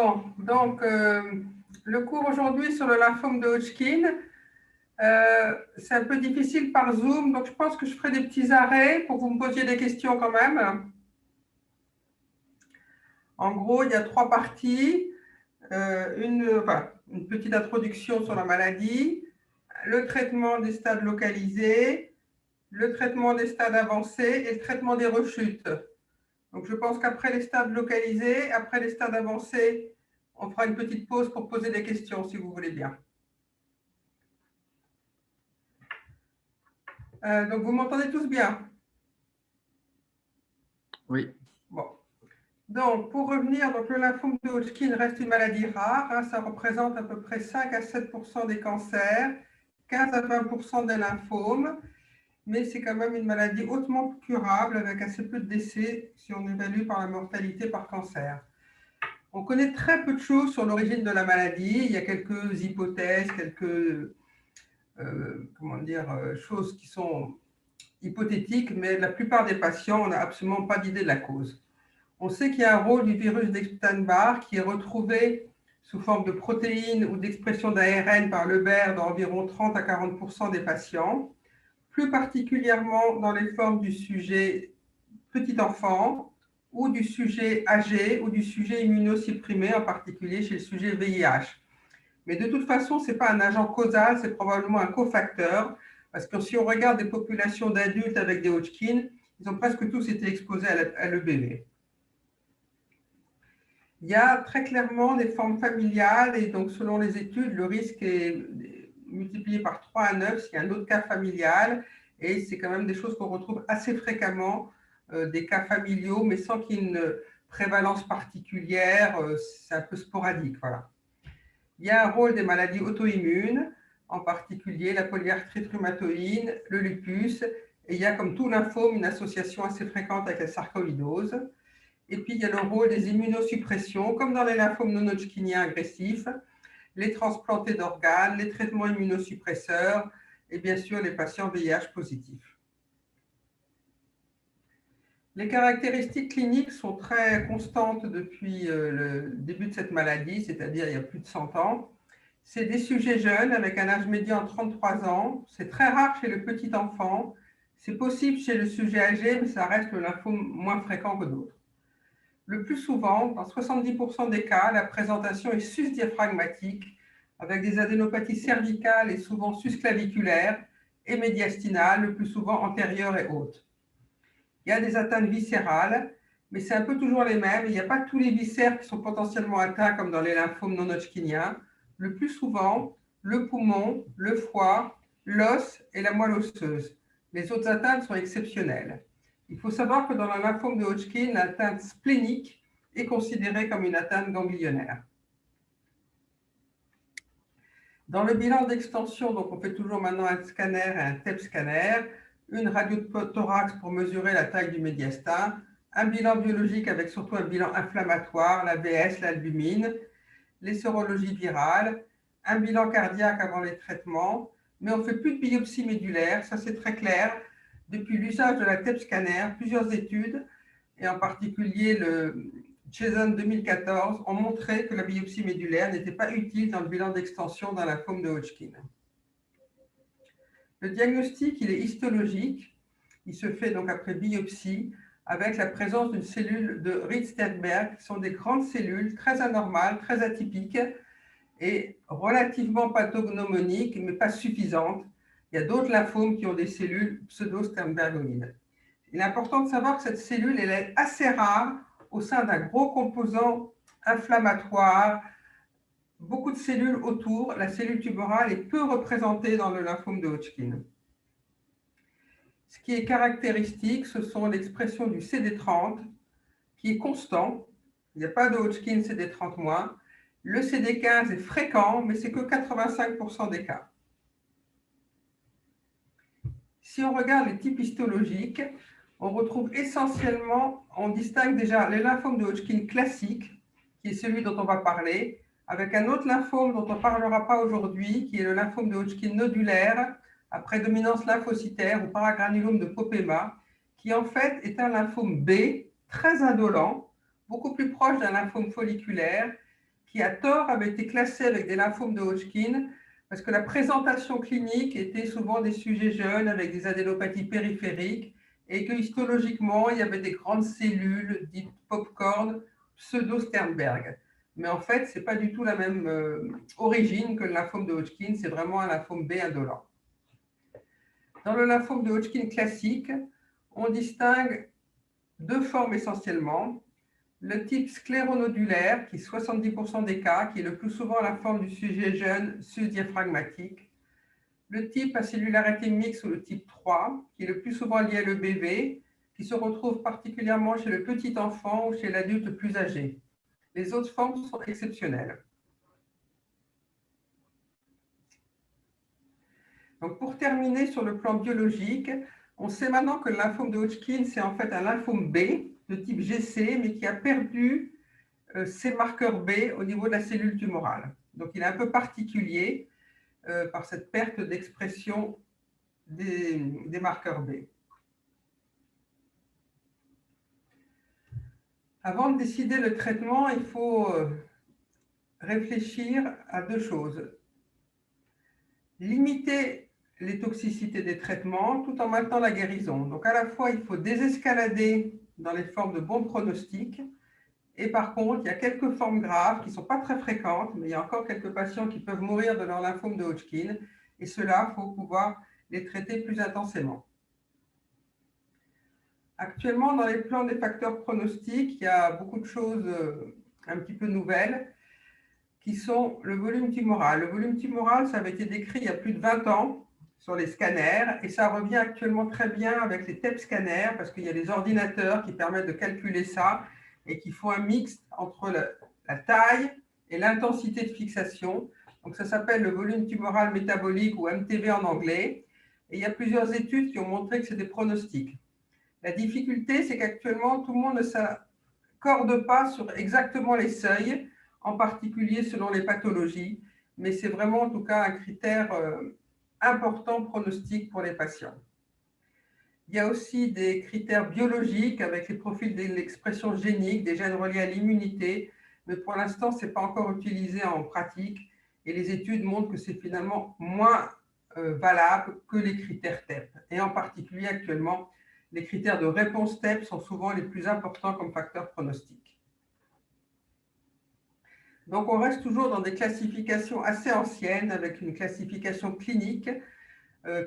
Bon, donc, le cours aujourd'hui sur le lymphome de Hodgkin, c'est un peu difficile par Zoom, donc je pense que je ferai des petits arrêts pour que vous me posiez des questions quand même. En gros, il y a trois parties. Une petite introduction sur la maladie, le traitement des stades localisés, le traitement des stades avancés et le traitement des rechutes. Donc, je pense qu'après les stades localisés, après les stades avancés, on fera une petite pause pour poser des questions, si vous voulez bien. Donc, vous m'entendez tous bien? Oui. Bon. Donc, pour revenir, donc, le lymphome de Hodgkin reste une maladie rare. Ça représente à peu près 5 à 7% des cancers, 15 à 20% des lymphomes. Mais c'est quand même une maladie hautement curable avec assez peu de décès si on évalue par la mortalité par cancer. On connaît très peu de choses sur l'origine de la maladie. Il y a quelques hypothèses, quelques choses qui sont hypothétiques, mais la plupart des patients, on n'a absolument pas d'idée de la cause. On sait qu'il y a un rôle du virus d'Epstein-Barr qui est retrouvé sous forme de protéines ou d'expression d'ARN par Lebert dans environ 30 à 40% des patients, plus particulièrement dans les formes du sujet petit enfant ou du sujet âgé ou du sujet immunosupprimé, en particulier chez le sujet VIH. Mais de toute façon, ce n'est pas un agent causal, c'est probablement un cofacteur, parce que si on regarde des populations d'adultes avec des Hodgkin, ils ont presque tous été exposés à l'EBV. Il y a très clairement des formes familiales, et donc selon les études, le risque est multiplié par 3 à 9 s'il y a un autre cas familial, et c'est quand même des choses qu'on retrouve assez fréquemment, des cas familiaux, mais sans qu'il y ait une prévalence particulière, c'est un peu sporadique, voilà. Il y a un rôle des maladies auto-immunes, en particulier la polyarthrite rhumatoïde, le lupus, et il y a comme tout lymphome une association assez fréquente avec la sarcoïdose. Et puis il y a le rôle des immunosuppressions, comme dans les lymphomes non-hodgkiniens agressifs, les transplantés d'organes, les traitements immunosuppresseurs, et bien sûr les patients VIH positifs. Les caractéristiques cliniques sont très constantes depuis le début de cette maladie, c'est-à-dire il y a plus de 100 ans. C'est des sujets jeunes avec un âge médian de 33 ans. C'est très rare chez le petit enfant. C'est possible chez le sujet âgé, mais ça reste le lymphome moins fréquent que d'autres. Le plus souvent, dans 70% des cas, la présentation est susdiaphragmatique avec des adénopathies cervicales et souvent susclaviculaires et médiastinales, le plus souvent antérieures et hautes. Il y a des atteintes viscérales, mais c'est un peu toujours les mêmes. Il n'y a pas tous les viscères qui sont potentiellement atteints comme dans les lymphomes non-hodgkiniens. Le plus souvent, le poumon, le foie, l'os et la moelle osseuse. Les autres atteintes sont exceptionnelles. Il faut savoir que dans le lymphome de Hodgkin, l'atteinte splénique est considérée comme une atteinte ganglionnaire. Dans le bilan d'extension, donc on fait toujours maintenant un scanner et un TEP scanner, une radio de thorax pour mesurer la taille du médiastin, un bilan biologique avec surtout un bilan inflammatoire, l'ABS, l'albumine, les sérologies virales, un bilan cardiaque avant les traitements, mais on ne fait plus de biopsie médulaire, ça c'est très clair. Depuis l'usage de la TEP scanner, plusieurs études, et en particulier le Cheson 2014, ont montré que la biopsie médulaire n'était pas utile dans le bilan d'extension d'un lymphome de Hodgkin. Le diagnostic, il est histologique. Il se fait donc après biopsie avec la présence d'une cellule de Ried-Sternberg, qui sont des grandes cellules très anormales, très atypiques et relativement pathognomoniques, mais pas suffisantes. Il y a d'autres lymphomes qui ont des cellules pseudo-sternbergoïdes. Il est important de savoir que cette cellule elle est assez rare au sein d'un gros composant inflammatoire, beaucoup de cellules autour. La cellule tumorale est peu représentée dans le lymphome de Hodgkin. Ce qui est caractéristique, ce sont l'expression du CD30, qui est constant. Il n'y a pas de Hodgkin CD30-. Le CD15 est fréquent, mais c'est que 85% des cas. Si on regarde les types histologiques, on retrouve essentiellement, on distingue déjà les lymphomes de Hodgkin classiques, qui est celui dont on va parler, avec un autre lymphome dont on ne parlera pas aujourd'hui, qui est le lymphome de Hodgkin nodulaire, à prédominance lymphocytaire ou paragranulome de Popema, qui en fait est un lymphome B, très indolent, beaucoup plus proche d'un lymphome folliculaire, qui, à tort, avaient été classés avec des lymphomes de Hodgkin parce que la présentation clinique était souvent des sujets jeunes avec des adénopathies périphériques et que histologiquement, il y avait des grandes cellules dites popcorn, pseudo-Sternberg. Mais en fait, ce n'est pas du tout la même origine que le lymphome de Hodgkin, c'est vraiment un lymphome B indolent. Dans le lymphome de Hodgkin classique, on distingue deux formes essentiellement. Le type scléronodulaire, qui est 70% des cas, qui est le plus souvent la forme du sujet jeune sus-diaphragmatique. Le type à cellularité mixte ou le type 3, qui est le plus souvent lié à l'EBV, qui se retrouve particulièrement chez le petit enfant ou chez l'adulte plus âgé. Les autres formes sont exceptionnelles. Donc pour terminer sur le plan biologique, on sait maintenant que le lymphome de Hodgkin, c'est en fait un lymphome B de type GC, mais qui a perdu ses marqueurs B au niveau de la cellule tumorale. Donc il est un peu particulier par cette perte d'expression des marqueurs B. Avant de décider le traitement, il faut réfléchir à deux choses. Limiter les toxicités des traitements tout en maintenant la guérison. Donc à la fois, il faut désescalader dans les formes de bons pronostics. Et par contre, il y a quelques formes graves qui ne sont pas très fréquentes, mais il y a encore quelques patients qui peuvent mourir de leur lymphome de Hodgkin. Et cela, il faut pouvoir les traiter plus intensément. Actuellement, dans les plans des facteurs pronostiques, il y a beaucoup de choses un petit peu nouvelles qui sont le volume tumoral. Le volume tumoral, ça avait été décrit il y a plus de 20 ans sur les scanners et ça revient actuellement très bien avec les TEP scanners parce qu'il y a des ordinateurs qui permettent de calculer ça et qui font un mix entre la taille et l'intensité de fixation. Donc ça s'appelle le volume tumoral métabolique ou MTV en anglais. Et il y a plusieurs études qui ont montré que c'est des pronostics. La difficulté, c'est qu'actuellement, tout le monde ne s'accorde pas sur exactement les seuils, en particulier selon les pathologies, mais c'est vraiment en tout cas un critère important pronostic pour les patients. Il y a aussi des critères biologiques avec les profils de l'expression génique, des gènes reliés à l'immunité, mais pour l'instant, ce n'est pas encore utilisé en pratique et les études montrent que c'est finalement moins valable que les critères TEP. Et en particulier, actuellement, les critères de réponse TEP sont souvent les plus importants comme facteurs pronostiques. Donc, on reste toujours dans des classifications assez anciennes avec une classification clinique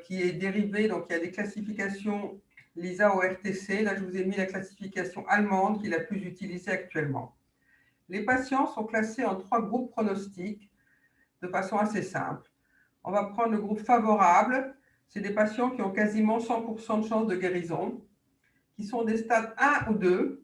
qui est dérivée. Donc, il y a des classifications LISA au RTC. Là, je vous ai mis la classification allemande qui est la plus utilisée actuellement. Les patients sont classés en 3 groupes pronostiques de façon assez simple. On va prendre le groupe favorable. C'est des patients qui ont quasiment 100% de chances de guérison, qui sont des stades 1 ou 2,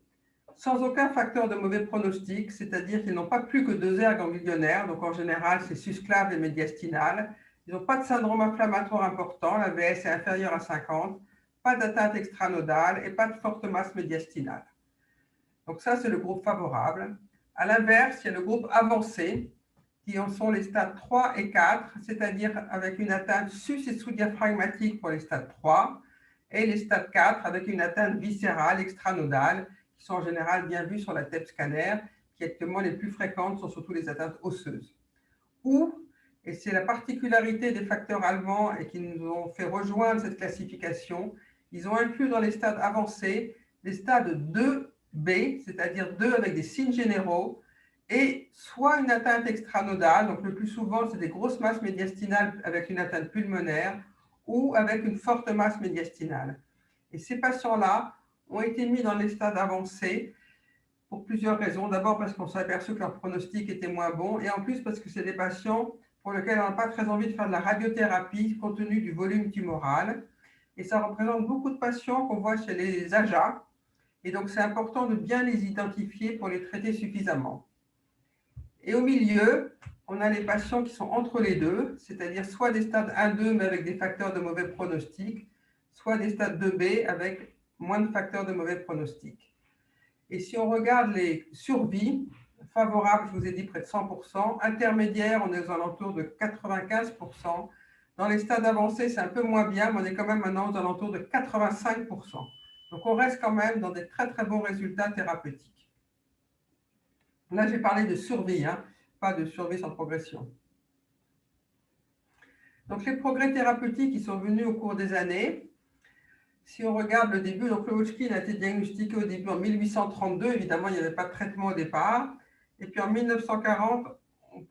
sans aucun facteur de mauvais pronostic, c'est-à-dire qu'ils n'ont pas plus que 2 aires ganglionnaires, donc en général, c'est susclave et médiastinale. Ils n'ont pas de syndrome inflammatoire important, la VS est inférieure à 50, pas d'atteinte extranodale et pas de forte masse médiastinale. Donc ça, c'est le groupe favorable. À l'inverse, il y a le groupe avancé, qui en sont les stades 3 et 4, c'est-à-dire avec une atteinte sus- et sous-diaphragmatique pour les stades 3, et les stades 4 avec une atteinte viscérale, extranodale, qui sont en général bien vues sur la TEP scanner, qui actuellement les plus fréquentes sont surtout les atteintes osseuses. Ou, et c'est la particularité des facteurs allemands et qui nous ont fait rejoindre cette classification, ils ont inclus dans les stades avancés les stades 2B, c'est-à-dire 2 avec des signes généraux, et soit une atteinte extranodale, donc le plus souvent c'est des grosses masses médiastinales avec une atteinte pulmonaire, ou avec une forte masse médiastinale. Et ces patients-là ont été mis dans les stades avancés pour plusieurs raisons. D'abord parce qu'on s'est aperçu que leur pronostic était moins bon, et en plus parce que c'est des patients pour lesquels on n'a pas très envie de faire de la radiothérapie compte tenu du volume tumoral. Et ça représente beaucoup de patients qu'on voit chez les AJA, et donc c'est important de bien les identifier pour les traiter suffisamment. Et au milieu, on a les patients qui sont entre les deux, c'est-à-dire soit des stades 1-2 mais avec des facteurs de mauvais pronostic, soit des stades 2B avec moins de facteurs de mauvais pronostic. Et si on regarde les survies, favorables, je vous ai dit près de 100%, intermédiaires, on est aux alentours de 95%. Dans les stades avancés, c'est un peu moins bien, mais on est quand même maintenant aux alentours de 85%. Donc on reste quand même dans des très très bons résultats thérapeutiques. Là, j'ai parlé de survie, pas de survie sans progression. Donc, les progrès thérapeutiques qui sont venus au cours des années, si on regarde le début, donc le Hodgkin a été diagnostiqué au début en 1832, évidemment, il n'y avait pas de traitement au départ. Et puis en 1940,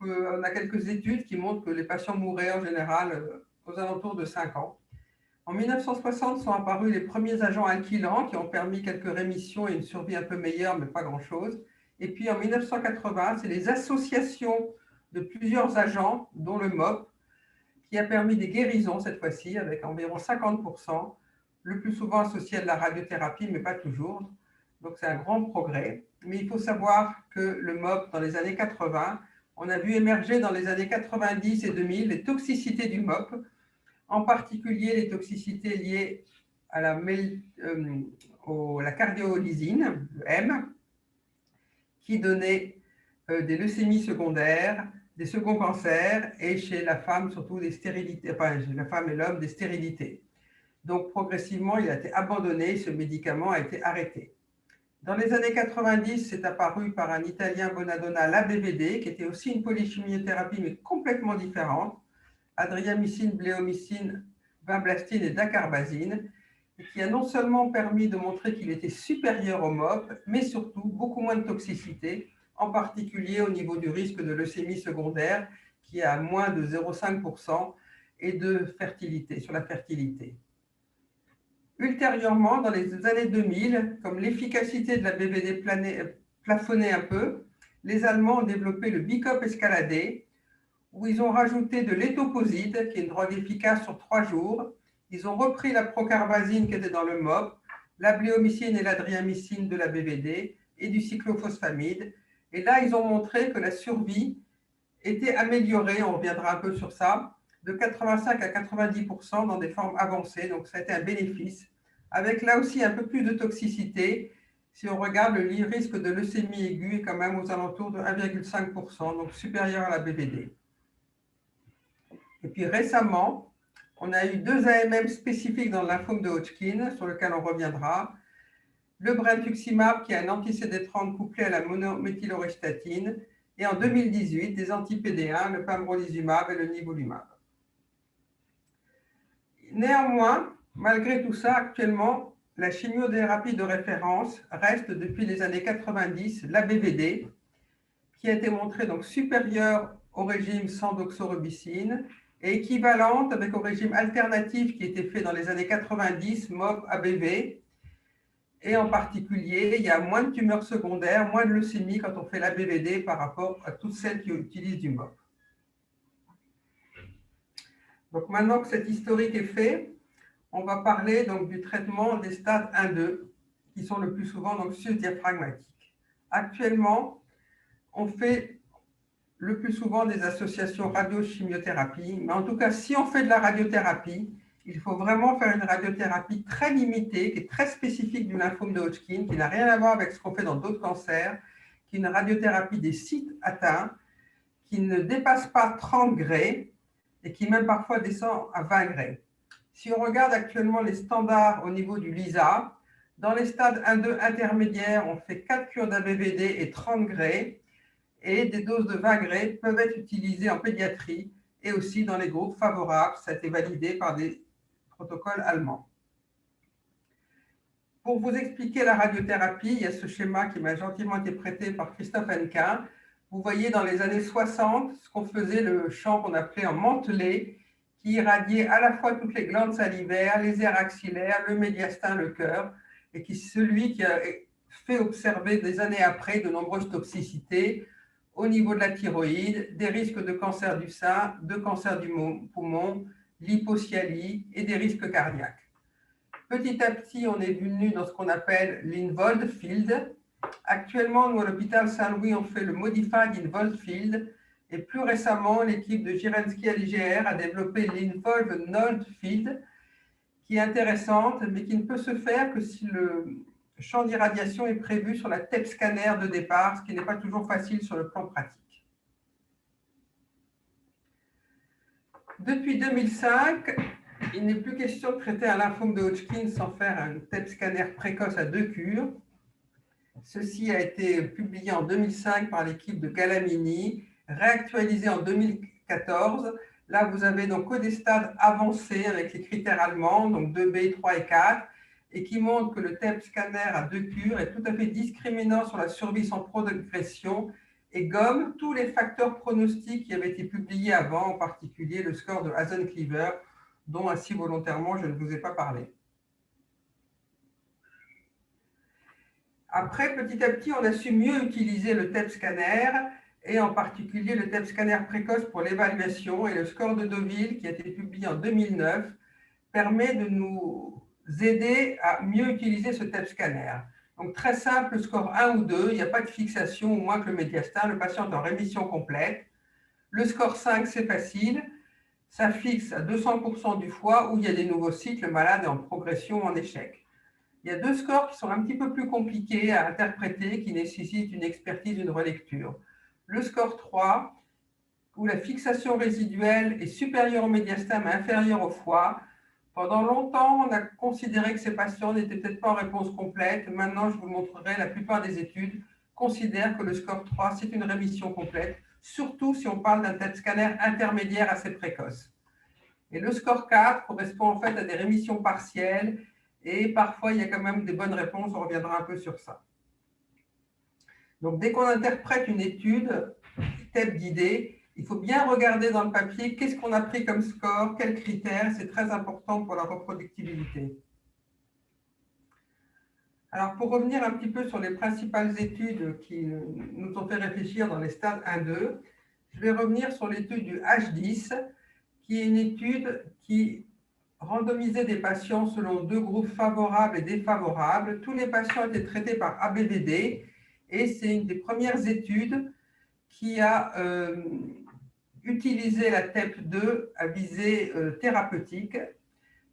on a quelques études qui montrent que les patients mouraient en général aux alentours de 5 ans. En 1960 sont apparus les premiers agents alkylants qui ont permis quelques rémissions et une survie un peu meilleure, mais pas grand-chose. Et puis en 1980, c'est les associations de plusieurs agents, dont le MOP, qui a permis des guérisons cette fois-ci, avec environ 50%, le plus souvent associé à de la radiothérapie, mais pas toujours. Donc c'est un grand progrès. Mais il faut savoir que le MOP, dans les années 80, on a vu émerger dans les années 90 et 2000 les toxicités du MOP, en particulier les toxicités liées à la cardiolysine, le M, qui donnait des leucémies secondaires, des seconds cancers, et chez la femme, surtout des stérilités, enfin, chez la femme et l'homme, des stérilités. Donc, progressivement, il a été abandonné, ce médicament a été arrêté. Dans les années 90, c'est apparu par un Italien, Bonadonna, l'ABVD, qui était aussi une polychimiothérapie, mais complètement différente, adriamycine, bléomycine, vinblastine et dacarbazine, et qui a non seulement permis de montrer qu'il était supérieur au MOP, mais surtout beaucoup moins de toxicité, en particulier au niveau du risque de leucémie secondaire, qui est à moins de 0,5%, et de fertilité, sur la fertilité. Ultérieurement, dans les années 2000, comme l'efficacité de la BVD plafonnait un peu, les Allemands ont développé le Bicop escaladé, où ils ont rajouté de l'étoposide, qui est une drogue efficace sur 3 jours. Ils ont repris la procarbazine qui était dans le MOP, la bléomycine et l'adriamycine de la BVD et du cyclophosphamide. Et là, ils ont montré que la survie était améliorée, on reviendra un peu sur ça, de 85 à 90% dans des formes avancées. Donc, ça a été un bénéfice, avec là aussi un peu plus de toxicité. Si on regarde, le risque de leucémie aiguë est quand même aux alentours de 1,5%, donc supérieur à la BVD. Et puis récemment, on a eu 2 AMM spécifiques dans le lymphome de Hodgkin, sur lequel on reviendra. Le brentuximab, qui est un anti-CD30 couplé à la monométhyloristatine, et en 2018, des anti-PD1, le pamrolizumab et le nivolumab. Néanmoins, malgré tout ça, actuellement, la chimiothérapie de référence reste depuis les années 90 la BVD, qui a été montrée donc supérieure au régime sans doxorubicine et équivalente avec au régime alternatif qui était fait dans les années 90, MOP, ABV. Et en particulier, il y a moins de tumeurs secondaires, moins de leucémie quand on fait la BVD par rapport à toutes celles qui utilisent du MOP. Donc maintenant que cet historique est fait, on va parler donc du traitement des stades 1-2, qui sont le plus souvent donc sus-diaphragmatiques. Actuellement, on fait le plus souvent des associations radiochimiothérapie, mais en tout cas, si on fait de la radiothérapie, il faut vraiment faire une radiothérapie très limitée, qui est très spécifique du lymphome de Hodgkin, qui n'a rien à voir avec ce qu'on fait dans d'autres cancers, qui est une radiothérapie des sites atteints, qui ne dépasse pas 30 Gray et qui même parfois descend à 20 Gray. Si on regarde actuellement les standards au niveau du LISA, dans les stades 1-2 intermédiaires, on fait 4 cures d'ABVD et 30 Gray, et des doses de 20 Gray peuvent être utilisées en pédiatrie et aussi dans les groupes favorables. Ça a été validé par des protocoles allemands. Pour vous expliquer la radiothérapie, il y a ce schéma qui m'a gentiment été prêté par Christophe Hennequin. Vous voyez dans les années 60 ce qu'on faisait, le champ qu'on appelait en mantelé, qui irradiait à la fois toutes les glandes salivaires, les aires axillaires, le médiastin, le cœur, et qui est celui qui a fait observer des années après de nombreuses toxicités au niveau de la thyroïde, des risques de cancer du sein, de cancer du poumon, l'hypocyalie et des risques cardiaques. Petit à petit, on est venu dans ce qu'on appelle l'Involved Field. Actuellement, nous, à l'hôpital Saint-Louis, on fait le Modified Involved Field. Et plus récemment, l'équipe de Jirensky à l'IGR a développé l'Involved Node Field, qui est intéressante, mais qui ne peut se faire que si le champ d'irradiation est prévu sur la TEP scanner de départ, ce qui n'est pas toujours facile sur le plan pratique. Depuis 2005, il n'est plus question de traiter un lymphome de Hodgkin sans faire un TEP scanner précoce à 2 cures. Ceci a été publié en 2005 par l'équipe de Galamini, réactualisé en 2014. Là, vous avez donc que des stades avancés avec les critères allemands, donc 2B, 3 et 4, et qui montrent que le TEP scanner à 2 cures est tout à fait discriminant sur la survie sans progression et gomme tous les facteurs pronostiques qui avaient été publiés avant, en particulier le score de Hasenclever, dont ainsi volontairement je ne vous ai pas parlé. Après, petit à petit, on a su mieux utiliser le TEP scanner, et en particulier le TEP scanner précoce pour l'évaluation, et le score de Deauville, qui a été publié en 2009, permet de nous aider à mieux utiliser ce TEP scanner. Donc très simple, score 1 ou 2, il n'y a pas de fixation, au moins que le médiastin, le patient est en rémission complète. Le score 5, c'est facile, ça fixe à 200% du foie où il y a des nouveaux cycles, le malade est en progression ou en échec. Il y a 2 scores qui sont un petit peu plus compliqués à interpréter, qui nécessitent une expertise, une relecture. Le score 3, où la fixation résiduelle est supérieure au médiastin mais inférieure au foie. Pendant longtemps, on a considéré que ces patients n'étaient peut-être pas en réponse complète. Maintenant, je vous montrerai, la plupart des études considèrent que le score 3, c'est une rémission complète, surtout si on parle d'un TEP scanner intermédiaire assez précoce. Et le score 4 correspond en fait à des rémissions partielles, et parfois, il y a quand même des bonnes réponses, on reviendra un peu sur ça. Donc, dès qu'on interprète une étude, TEP guidée, il faut bien regarder dans le papier qu'est-ce qu'on a pris comme score, quels critères, c'est très important pour la reproductibilité. Alors, pour revenir un petit peu sur les principales études qui nous ont fait réfléchir dans les stades 1-2, je vais revenir sur l'étude du H10, qui est une étude qui randomisait des patients selon 2 groupes favorables et défavorables. Tous les patients étaient traités par ABVD, et c'est une des premières études qui a utilisé la TEP2 à visée thérapeutique,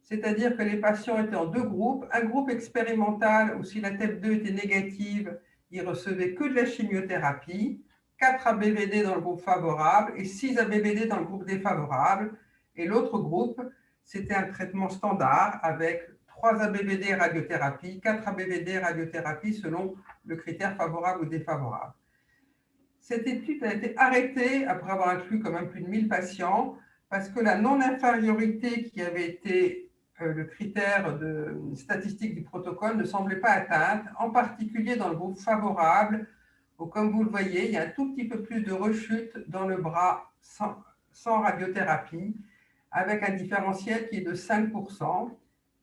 c'est-à-dire que les patients étaient en 2 groupes. Un groupe expérimental où si la TEP2 était négative, il recevait que de la chimiothérapie, 4 ABVD dans le groupe favorable et 6 ABVD dans le groupe défavorable. Et l'autre groupe, c'était un traitement standard avec 3 ABVD radiothérapie, 4 ABVD radiothérapie selon le critère favorable ou défavorable. Cette étude a été arrêtée après avoir inclus quand même plus de 1000 patients parce que la non-infériorité qui avait été le critère statistique du protocole ne semblait pas atteinte, en particulier dans le groupe favorable, où, comme vous le voyez, il y a un tout petit peu plus de rechute dans le bras sans radiothérapie, avec un différentiel qui est de 5%,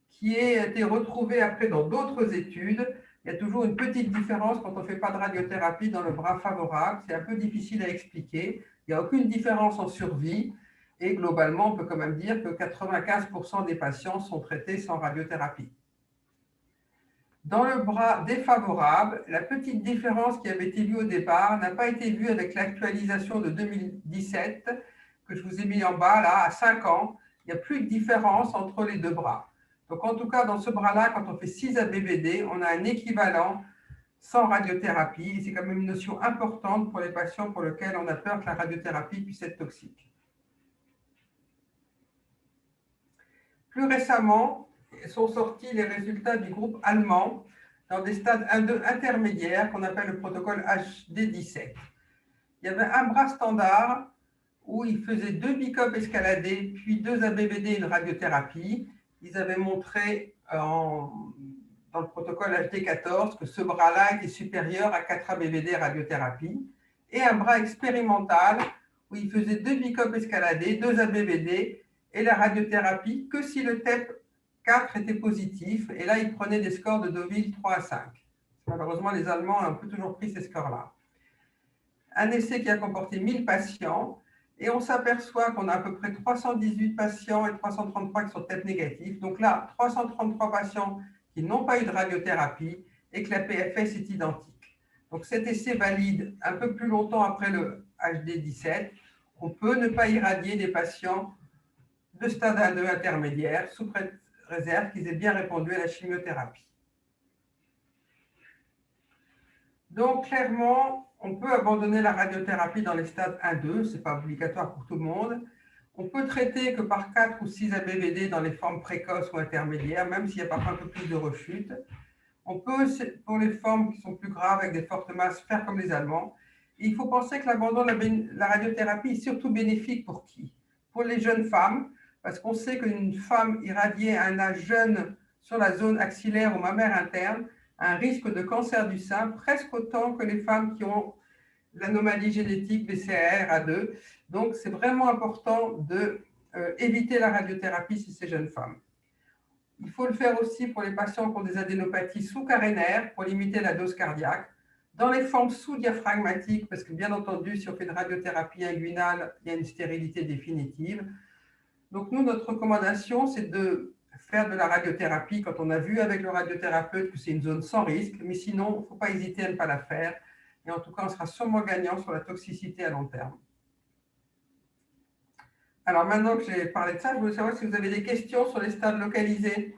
qui a été retrouvé après dans d'autres études. Il y a toujours une petite différence quand on ne fait pas de radiothérapie dans le bras favorable. C'est un peu difficile à expliquer. Il n'y a aucune différence en survie. Et globalement, on peut quand même dire que 95% des patients sont traités sans radiothérapie. Dans le bras défavorable, la petite différence qui avait été vue au départ n'a pas été vue avec l'actualisation de 2017, que je vous ai mis en bas, là, à 5 ans. Il n'y a plus de différence entre les 2 bras. Donc, en tout cas, dans ce bras-là, quand on fait 6 ABVD, on a un équivalent sans radiothérapie. Et c'est quand même une notion importante pour les patients pour lesquels on a peur que la radiothérapie puisse être toxique. Plus récemment, sont sortis les résultats du groupe allemand dans des stades 1-2 intermédiaires qu'on appelle le protocole HD17. Il y avait un bras standard où ils faisaient 2 bicopes escaladés, puis 2 ABVD et une radiothérapie. Ils avaient montré dans le protocole HD14 que ce bras-là était supérieur à 4 ABVD radiothérapie. Et un bras expérimental où ils faisaient 2 bicopes escaladés, 2 ABVD et la radiothérapie que si le TEP 4 était positif. Et là, ils prenaient des scores de Deauville 3 à 5. Malheureusement, les Allemands ont un peu toujours pris ces scores-là. Un essai qui a comporté 1000 patients. Et on s'aperçoit qu'on a à peu près 318 patients et 333 qui sont TEP négatifs. Donc là, 333 patients qui n'ont pas eu de radiothérapie et que la PFS est identique. Donc cet essai valide un peu plus longtemps après le HD17. On peut ne pas irradier des patients de stade 1-2 intermédiaire sous réserve qu'ils aient bien répondu à la chimiothérapie. Donc clairement, on peut abandonner la radiothérapie dans les stades 1-2, ce n'est pas obligatoire pour tout le monde. On peut traiter que par 4 ou 6 ABVD dans les formes précoces ou intermédiaires, même s'il y a parfois un peu plus de rechute. On peut, pour les formes qui sont plus graves avec des fortes masses, faire comme les Allemands. Il faut penser que l'abandon de la radiothérapie est surtout bénéfique pour qui? Pour les jeunes femmes, parce qu'on sait qu'une femme irradiée à un âge jeune sur la zone axillaire ou mammaire interne a un risque de cancer du sein presque autant que les femmes qui ont l'anomalie génétique BCR-A2. Donc, c'est vraiment important d'éviter la radiothérapie chez ces jeunes femmes. Il faut le faire aussi pour les patients qui ont des adénopathies sous-carénaires pour limiter la dose cardiaque. Dans les formes sous-diaphragmatiques, parce que bien entendu, si on fait une radiothérapie inguinale, il y a une stérilité définitive. Donc nous, notre recommandation, c'est de faire de la radiothérapie quand on a vu avec le radiothérapeute que c'est une zone sans risque, mais sinon, il ne faut pas hésiter à ne pas la faire. Et en tout cas, on sera sûrement gagnant sur la toxicité à long terme. Alors maintenant que j'ai parlé de ça, je voulais savoir si vous avez des questions sur les stades localisés.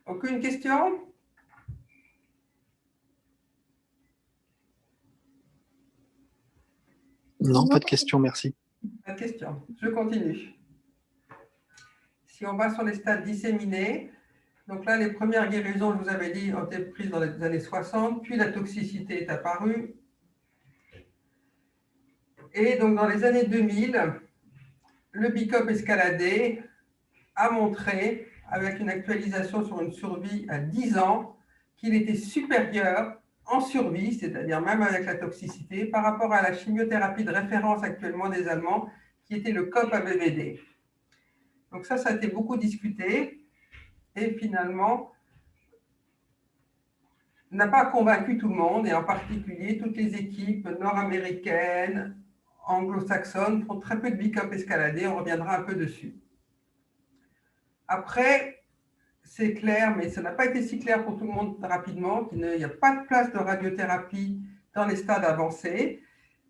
Aucune question? Non, pas de question, merci. Pas de question. Je continue. Si on va sur les stades disséminés, donc là, les premières guérisons, je vous avais dit, ont été prises dans les années 60, puis la toxicité est apparue. Et donc, dans les années 2000, le BICOP escaladé a montré, avec une actualisation sur une survie à 10 ans, qu'il était supérieur en survie, c'est-à-dire même avec la toxicité, par rapport à la chimiothérapie de référence actuellement des Allemands, qui était le COP-ABVD. Donc ça a été beaucoup discuté, et finalement, n'a pas convaincu tout le monde, et en particulier toutes les équipes nord-américaines, anglo-saxonnes, font très peu de BICOP escaladé, on reviendra un peu dessus. Après, c'est clair, mais ça n'a pas été si clair pour tout le monde rapidement, qu'il n'y a pas de place de radiothérapie dans les stades avancés.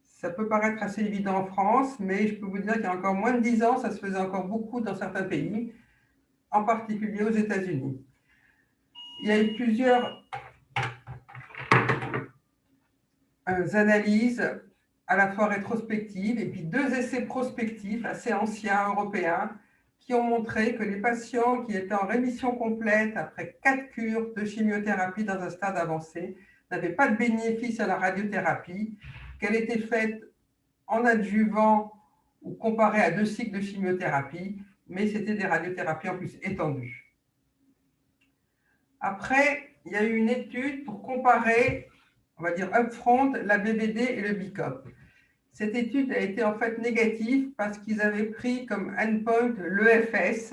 Ça peut paraître assez évident en France, mais je peux vous dire qu'il y a encore moins de 10 ans, ça se faisait encore beaucoup dans certains pays, en particulier aux États-Unis. Il y a eu plusieurs analyses à la fois rétrospectives et puis 2 essais prospectifs assez anciens européens qui ont montré que les patients qui étaient en rémission complète après 4 cures de chimiothérapie dans un stade avancé n'avaient pas de bénéfice à la radiothérapie, qu'elle était faite en adjuvant ou comparée à 2 cycles de chimiothérapie, mais c'était des radiothérapies en plus étendues. Après, il y a eu une étude pour comparer, on va dire upfront, la BVD et le BICOP. Cette étude a été en fait négative parce qu'ils avaient pris comme endpoint l'EFS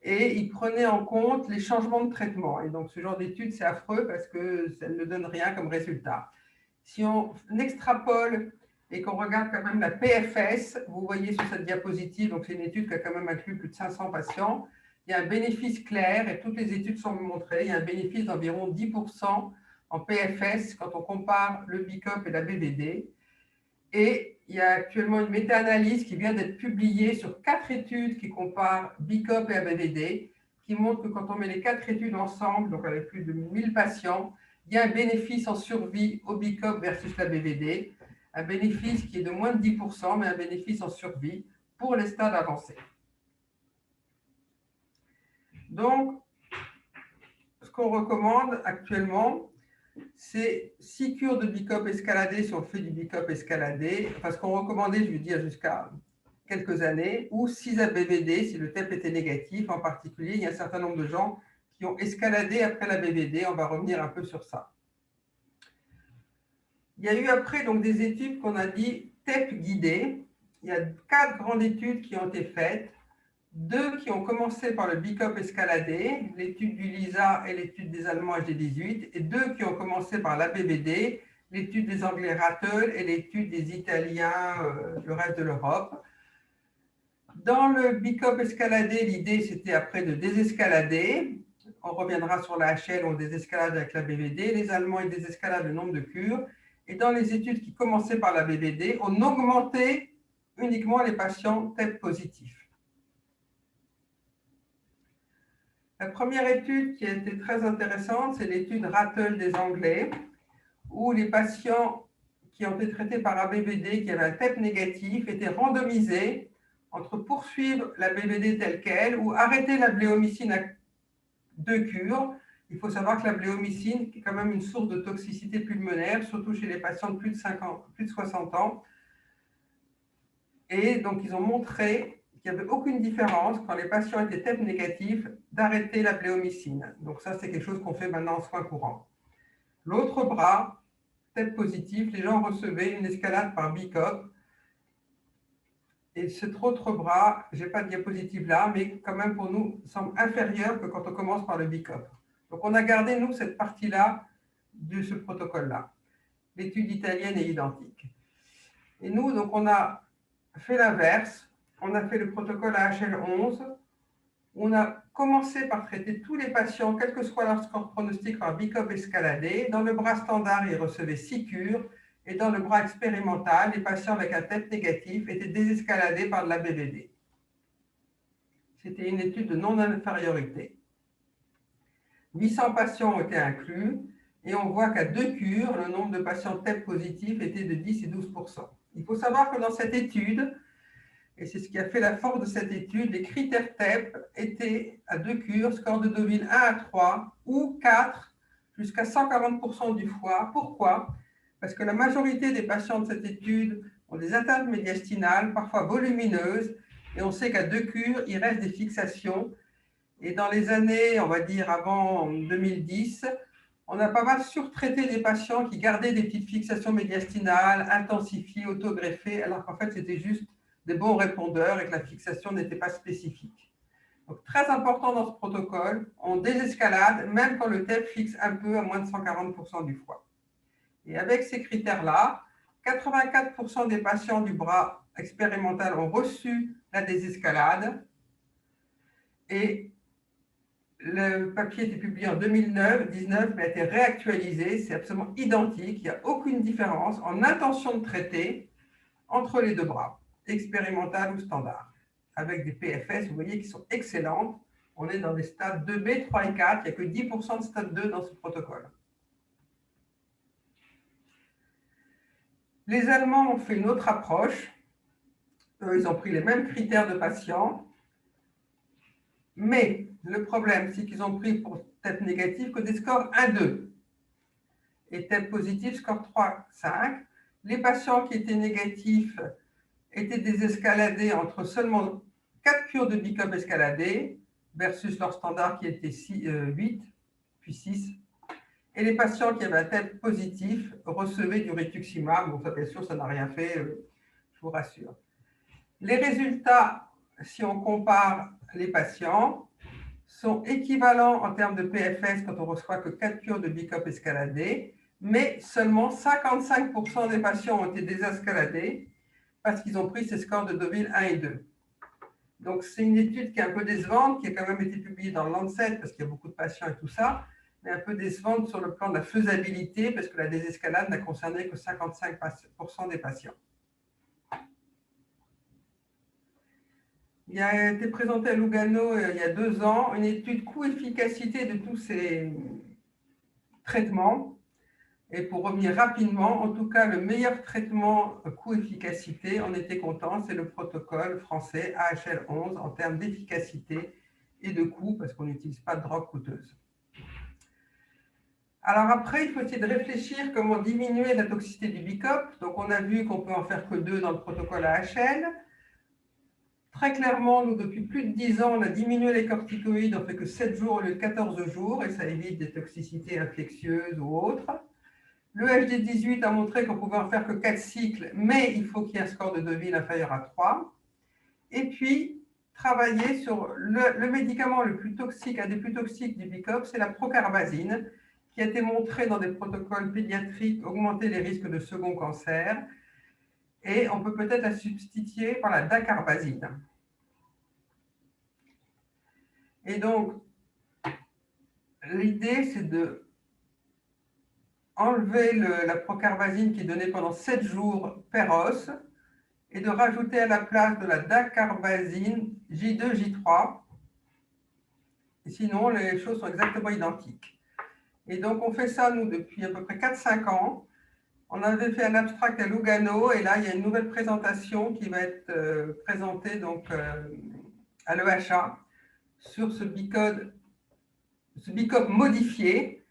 et ils prenaient en compte les changements de traitement. Et donc ce genre d'étude, c'est affreux parce que ça ne donne rien comme résultat. Si on extrapole et qu'on regarde quand même la PFS, vous voyez sur cette diapositive, donc c'est une étude qui a quand même inclus plus de 500 patients, il y a un bénéfice clair et toutes les études sont montrées, il y a un bénéfice d'environ 10% en PFS quand on compare le BICOP et la BVD. Et il y a actuellement une méta-analyse qui vient d'être publiée sur 4 études qui comparent BICOP et ABVD, qui montre que quand on met les 4 études ensemble, donc avec plus de 1000 patients, il y a un bénéfice en survie au BICOP versus la BVD, un bénéfice qui est de moins de 10%, mais un bénéfice en survie pour les stades avancés. Donc, ce qu'on recommande actuellement, c'est 6 cures de BICOP escaladé si on fait du BICOP escaladé, parce qu'on recommandait, je veux dire, jusqu'à quelques années, ou 6 ABVD si le TEP était négatif. En particulier, il y a un certain nombre de gens qui ont escaladé après la BVD. On va revenir un peu sur ça. Il y a eu après donc, des études qu'on a dit TEP guidées. Il y a 4 grandes études qui ont été faites. 2 qui ont commencé par le BICOP escaladé, l'étude du LISA et l'étude des Allemands HD18, et 2 qui ont commencé par l'ABVD, l'étude des Anglais Rattle et l'étude des Italiens, le reste de l'Europe. Dans le BICOP escaladé, l'idée c'était après de désescalader. On reviendra sur la HL, on désescalade avec la BVD. Les Allemands, ils désescaladent le nombre de cures. Et dans les études qui commençaient par la BVD, on augmentait uniquement les patients TEP positifs. La première étude qui a été très intéressante, c'est l'étude Rattle des Anglais, où les patients qui ont été traités par ABVD, qui avaient un TEP négatif, étaient randomisés entre poursuivre la BVD telle qu'elle ou arrêter la bléomycine à 2 cures. Il faut savoir que la bléomycine est quand même une source de toxicité pulmonaire, surtout chez les patients de plus de 60 ans. Et donc, ils ont montré qu'il n'y avait aucune différence quand les patients étaient TEP négatifs d'arrêter la bléomycine. Donc ça, c'est quelque chose qu'on fait maintenant en soins courants. L'autre bras, TEP positif, les gens recevaient une escalade par BICOP. Et cet autre bras, je n'ai pas de diapositive là, mais quand même pour nous, semble inférieur que quand on commence par le BICOP. Donc on a gardé, nous, cette partie-là de ce protocole-là. L'étude italienne est identique. Et nous, donc, on a fait l'inverse. On a fait le protocole AHL11. On a commencé par traiter tous les patients, quel que soit leur score pronostic, par BICOP escaladé. Dans le bras standard, ils recevaient 6 cures. Et dans le bras expérimental, les patients avec un TEP négatif étaient désescaladés par de la BVD. C'était une étude de non-infériorité. 800 patients ont été inclus et on voit qu'à 2 cures, le nombre de patients TEP positifs était de 10 et 12%. Il faut savoir que dans cette étude, et c'est ce qui a fait la force de cette étude, les critères TEP étaient à 2 cures, score de Deauville 1 à 3 ou 4 jusqu'à 140% du foie. Pourquoi ? Parce que la majorité des patients de cette étude ont des atteintes médiastinales, parfois volumineuses, et on sait qu'à 2 cures, il reste des fixations. Et dans les années, on va dire avant 2010, on a pas mal surtraité des patients qui gardaient des petites fixations médiastinales, intensifiées, autogreffées, alors qu'en fait, c'était juste des bons répondeurs et que la fixation n'était pas spécifique. Donc, très important dans ce protocole, on désescalade, même quand le TEP fixe un peu à moins de 140% du foie. Et avec ces critères-là, 84% des patients du bras expérimental ont reçu la désescalade. Et le papier a été publié en 2019, mais a été réactualisé. C'est absolument identique. Il n'y a aucune différence en intention de traiter entre les deux bras, expérimental ou standard. Avec des PFS, vous voyez, qui sont excellentes. On est dans les stades 2B, 3 et 4. Il n'y a que 10% de stade 2 dans ce protocole. Les Allemands ont fait une autre approche. Eux, ils ont pris les mêmes critères de patients. Mais le problème, c'est qu'ils ont pris pour TEP négatif que des scores 1-2. Et TEP positif, score 3-5. Les patients qui étaient négatifs étaient désescaladés entre seulement 4 cures de BICOP escaladées versus leur standard qui était 8, puis 6. Et les patients qui avaient un TEP positif recevaient du rituximab. Bon, ça, bien sûr, ça n'a rien fait, je vous rassure. Les résultats, si on compare les patients, sont équivalents en termes de PFS quand on reçoit que 4 cures de BICOP escaladées, mais seulement 55% des patients ont été désescaladés parce qu'ils ont pris ces scores de Deauville 1 et 2. Donc, c'est une étude qui est un peu décevante, qui a quand même été publiée dans le Lancet parce qu'il y a beaucoup de patients et tout ça, mais un peu décevante sur le plan de la faisabilité parce que la désescalade n'a concerné que 55% des patients. Il a été présenté à Lugano il y a 2 ans une étude coût-efficacité de tous ces traitements. Et pour revenir rapidement, en tout cas, le meilleur traitement coût-efficacité, on était content, c'est le protocole français AHL11 en termes d'efficacité et de coût, parce qu'on n'utilise pas de drogue coûteuse. Alors après, il faut essayer de réfléchir comment diminuer la toxicité du BICOP. Donc on a vu qu'on peut en faire que 2 dans le protocole AHL. Très clairement, nous, depuis plus de 10 ans, on a diminué les corticoïdes, on fait que 7 jours au lieu de 14 jours, et ça évite des toxicités infectieuses ou autres. Le HD18 a montré qu'on pouvait en faire que 4 cycles, mais il faut qu'il y ait un score de Deauville inférieur à 3. Et puis, travailler sur le médicament le plus toxique, un des plus toxiques du BICOP, c'est la procarbazine, qui a été montré dans des protocoles pédiatriques augmenter les risques de second cancer. Et on peut peut-être la substituer par la dacarbazine. Et donc, l'idée, c'est de enlever la procarbazine qui est donnée pendant 7 jours per os et de rajouter à la place de la dacarbazine J2, J3. Et sinon, les choses sont exactement identiques. Et donc, on fait ça, nous, depuis à peu près 4-5 ans. On avait fait un abstract à Lugano et là, il y a une nouvelle présentation qui va être présentée donc, à l'EHA sur ce BICOP modifié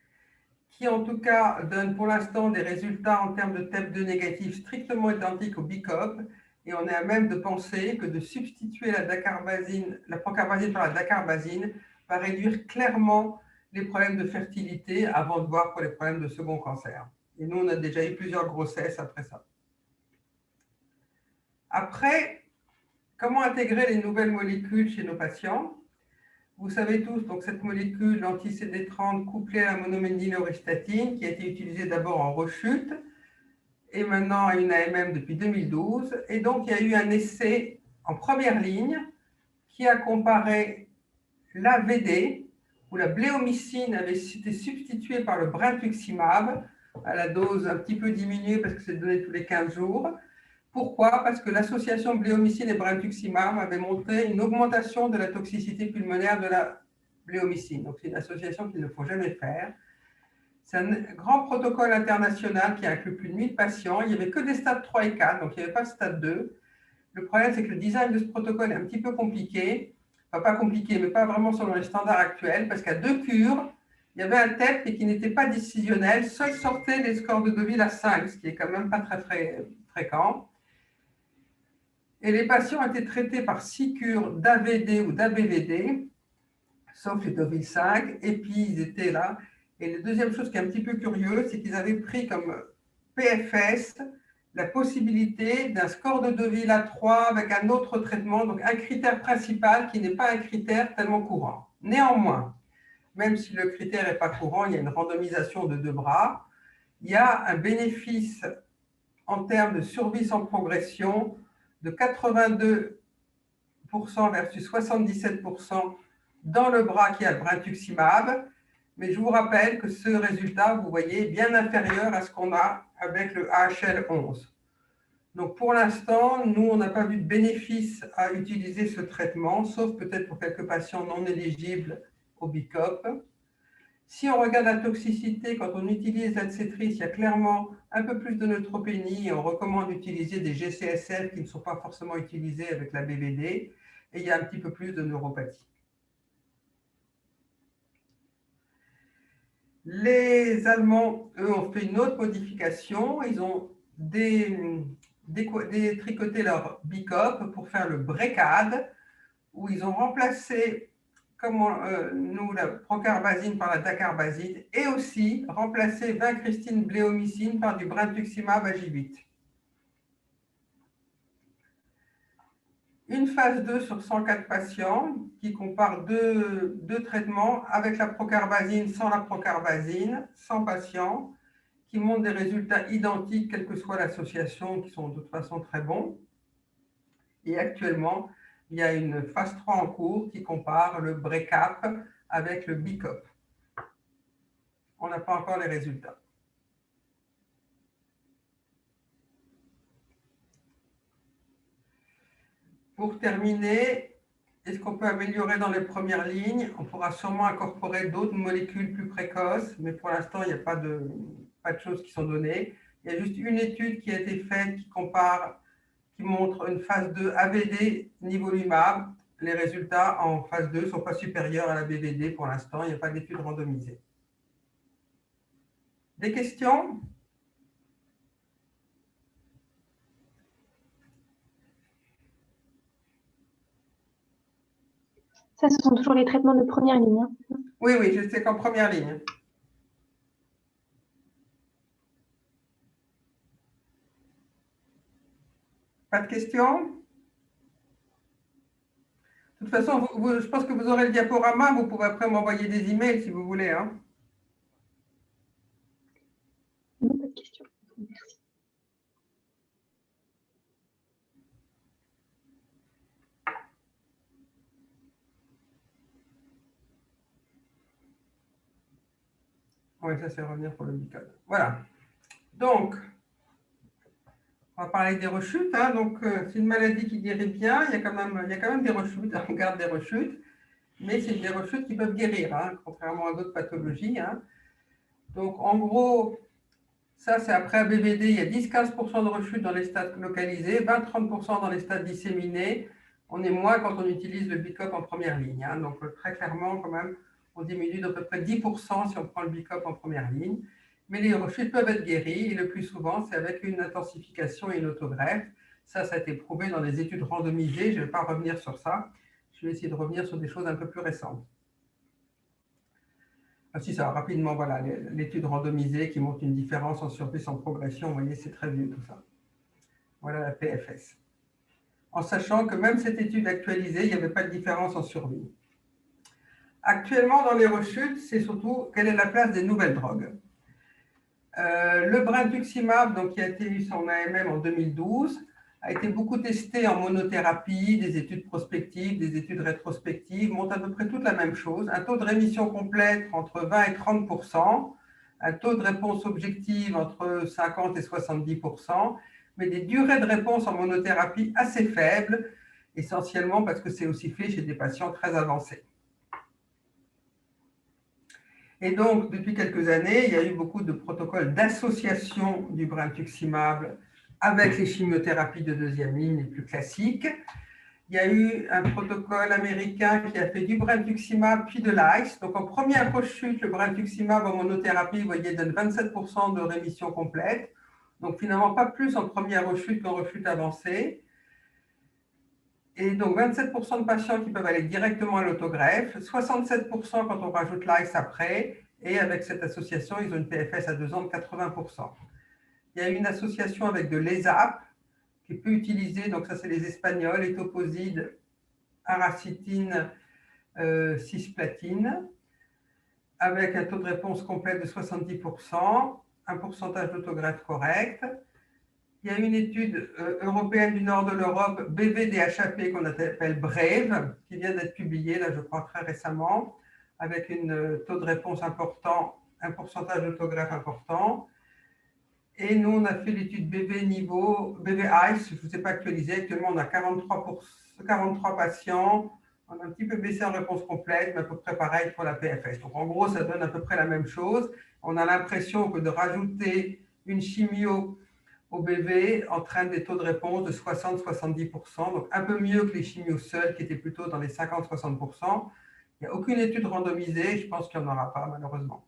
qui, en tout cas, donne pour l'instant des résultats en termes de TEP2 négatif strictement identiques au BICOP. Et on est à même de penser que de substituer la procarbazine par la dacarbazine va réduire clairement les problèmes de fertilité avant de voir pour les problèmes de second cancer. Et nous, on a déjà eu plusieurs grossesses après ça. Après, comment intégrer les nouvelles molécules chez nos patients? Vous savez tous, donc cette molécule, l'anti-CD30 couplée à la monométhylauristatine, qui a été utilisée d'abord en rechute et maintenant à une AMM depuis 2012. Et donc, il y a eu un essai en première ligne qui a comparé l'AVD, où la bléomycine avait été substituée par le brentuximab, à la dose un petit peu diminuée parce que c'est donné tous les 15 jours. Pourquoi? Parce que l'association bléomycine et brentuximab avait montré une augmentation de la toxicité pulmonaire de la bléomycine. Donc, c'est une association qu'il ne faut jamais faire. C'est un grand protocole international qui inclut plus de 1000 patients. Il n'y avait que des stades 3 et 4, donc il n'y avait pas de stade 2. Le problème, c'est que le design de ce protocole est un petit peu compliqué. Enfin, pas compliqué, mais pas vraiment selon les standards actuels, parce qu'à 2 cures, il y avait un TEP et qui n'était pas décisionnel. Seuls sortaient les scores de Deauville à 5, ce qui est quand même pas très fréquent. Et les patients étaient traités par 6 cures d'AVD ou d'ABVD, sauf les Deauville 5, et puis ils étaient là. Et la deuxième chose qui est un petit peu curieuse, c'est qu'ils avaient pris comme PFS la possibilité d'un score de Deauville à 3 avec un autre traitement, donc un critère principal qui n'est pas un critère tellement courant. Néanmoins, même si le critère n'est pas courant, il y a une randomisation de 2 bras, il y a un bénéfice en termes de survie sans progression de 82% versus 77% dans le bras qui a le brentuximab. Mais je vous rappelle que ce résultat, vous voyez, est bien inférieur à ce qu'on a avec le AHL11. Donc pour l'instant, nous, on n'a pas vu de bénéfice à utiliser ce traitement, sauf peut-être pour quelques patients non éligibles au BICOP. Si on regarde la toxicité, quand on utilise l'adcétrice, il y a clairement un peu plus de neutropénie et on recommande d'utiliser des GCSF qui ne sont pas forcément utilisés avec la BVD et il y a un petit peu plus de neuropathie. Les Allemands, eux, ont fait une autre modification. Ils ont détricoté leur BICOP pour faire le BRECAD, où ils ont remplacé comme nous, la procarbazine par la dacarbazine, et aussi remplacer vincristine bléomycine par du brentuximab à J8. Une phase 2 sur 104 patients qui compare deux traitements avec la procarbazine, sans la procarbazine, 100 patients, qui montrent des résultats identiques, quelle que soit l'association, qui sont de toute façon très bons. Et actuellement, il y a une phase 3 en cours qui compare le BRECAP avec le BICOP. On n'a pas encore les résultats. Pour terminer, est-ce qu'on peut améliorer dans les premières lignes? On pourra sûrement incorporer d'autres molécules plus précoces, mais pour l'instant, il n'y a pas de choses qui sont données. Il y a juste une étude qui a été faite qui montre une phase 2 AVD nivolumab. Les résultats en phase 2 ne sont pas supérieurs à la BVD pour l'instant. Il n'y a pas d'étude randomisée. Des questions? Ça, ce sont toujours les traitements de première ligne. Hein. Oui, je sais qu'en première ligne. Pas de questions? De toute façon, je pense que vous aurez le diaporama. Vous pouvez après m'envoyer des emails si vous voulez. Hein. Non, pas de questions. Merci. Oui, ça c'est revenir pour le BICOP. Voilà. Donc, on va parler des rechutes. Hein. Donc, c'est une maladie qui guérit bien. Il y a quand même des rechutes. On garde des rechutes. Mais c'est des rechutes qui peuvent guérir, hein, contrairement à d'autres pathologies. Hein. Donc, en gros, Ça, c'est après ABVD, il y a 10-15% de rechute dans les stades localisés, 20-30% dans les stades disséminés. On est moins quand on utilise le BICOP en première ligne. Hein. Donc, très clairement, quand même, on diminue d'à peu près 10% si on prend le BICOP en première ligne. Mais les rechutes peuvent être guéries et le plus souvent, c'est avec une intensification et une autogreffe. Ça a été prouvé dans des études randomisées. Je ne vais pas revenir sur ça. Je vais essayer de revenir sur des choses un peu plus récentes. Ah, si, ça, rapidement, voilà, l'étude randomisée qui montre une différence en survie sans progression. Vous voyez, c'est très vieux tout ça. Voilà la PFS. En sachant que même cette étude actualisée, il n'y avait pas de différence en survie. Actuellement, dans les rechutes, c'est surtout quelle est la place des nouvelles drogues. Le brentuximab, donc, qui a été eu son AMM en 2012, a été beaucoup testé en monothérapie, des études prospectives, des études rétrospectives, montrent à peu près toute la même chose. Un taux de rémission complète entre 20 et 30%, un taux de réponse objective entre 50 et 70%, mais des durées de réponse en monothérapie assez faibles, essentiellement parce que c'est aussi fait chez des patients très avancés. Et donc, depuis quelques années, il y a eu beaucoup de protocoles d'association du brentuximab avec les chimiothérapies de deuxième ligne les plus classiques. Il y a eu un protocole américain qui a fait du brentuximab puis de l'ICE. Donc, en première rechute, le brentuximab en monothérapie, vous voyez, donne 27% de rémission complète. Donc, finalement, pas plus en première rechute qu'en rechute avancée. Et donc, 27% de patients qui peuvent aller directement à l'autogreffe, 67% quand on rajoute l'ICE après, et avec cette association, ils ont une PFS à 2 ans de 80%. Il y a une association avec de l'ESAP qui peut utiliser, donc ça c'est les Espagnols, étoposide, aracitine, cisplatine, avec un taux de réponse complète de 70%, un pourcentage d'autogreffe correct. Il y a une étude européenne du nord de l'Europe, BV-DHAP, qu'on appelle BRAVE, qui vient d'être publiée, là je crois très récemment, avec un taux de réponse important, un pourcentage d'autogreffe important. Et nous, on a fait l'étude BV-ICE, je ne vous ai pas actualisé, actuellement on a 43 patients, on a un petit peu baissé en réponse complète, mais à peu près pareil pour la PFS. Donc en gros, ça donne à peu près la même chose. On a l'impression que de rajouter une chimio au BV entraîne des taux de réponse de 60-70%, donc un peu mieux que les chimios seuls qui étaient plutôt dans les 50-60%. Il n'y a aucune étude randomisée, je pense qu'il n'y en aura pas malheureusement.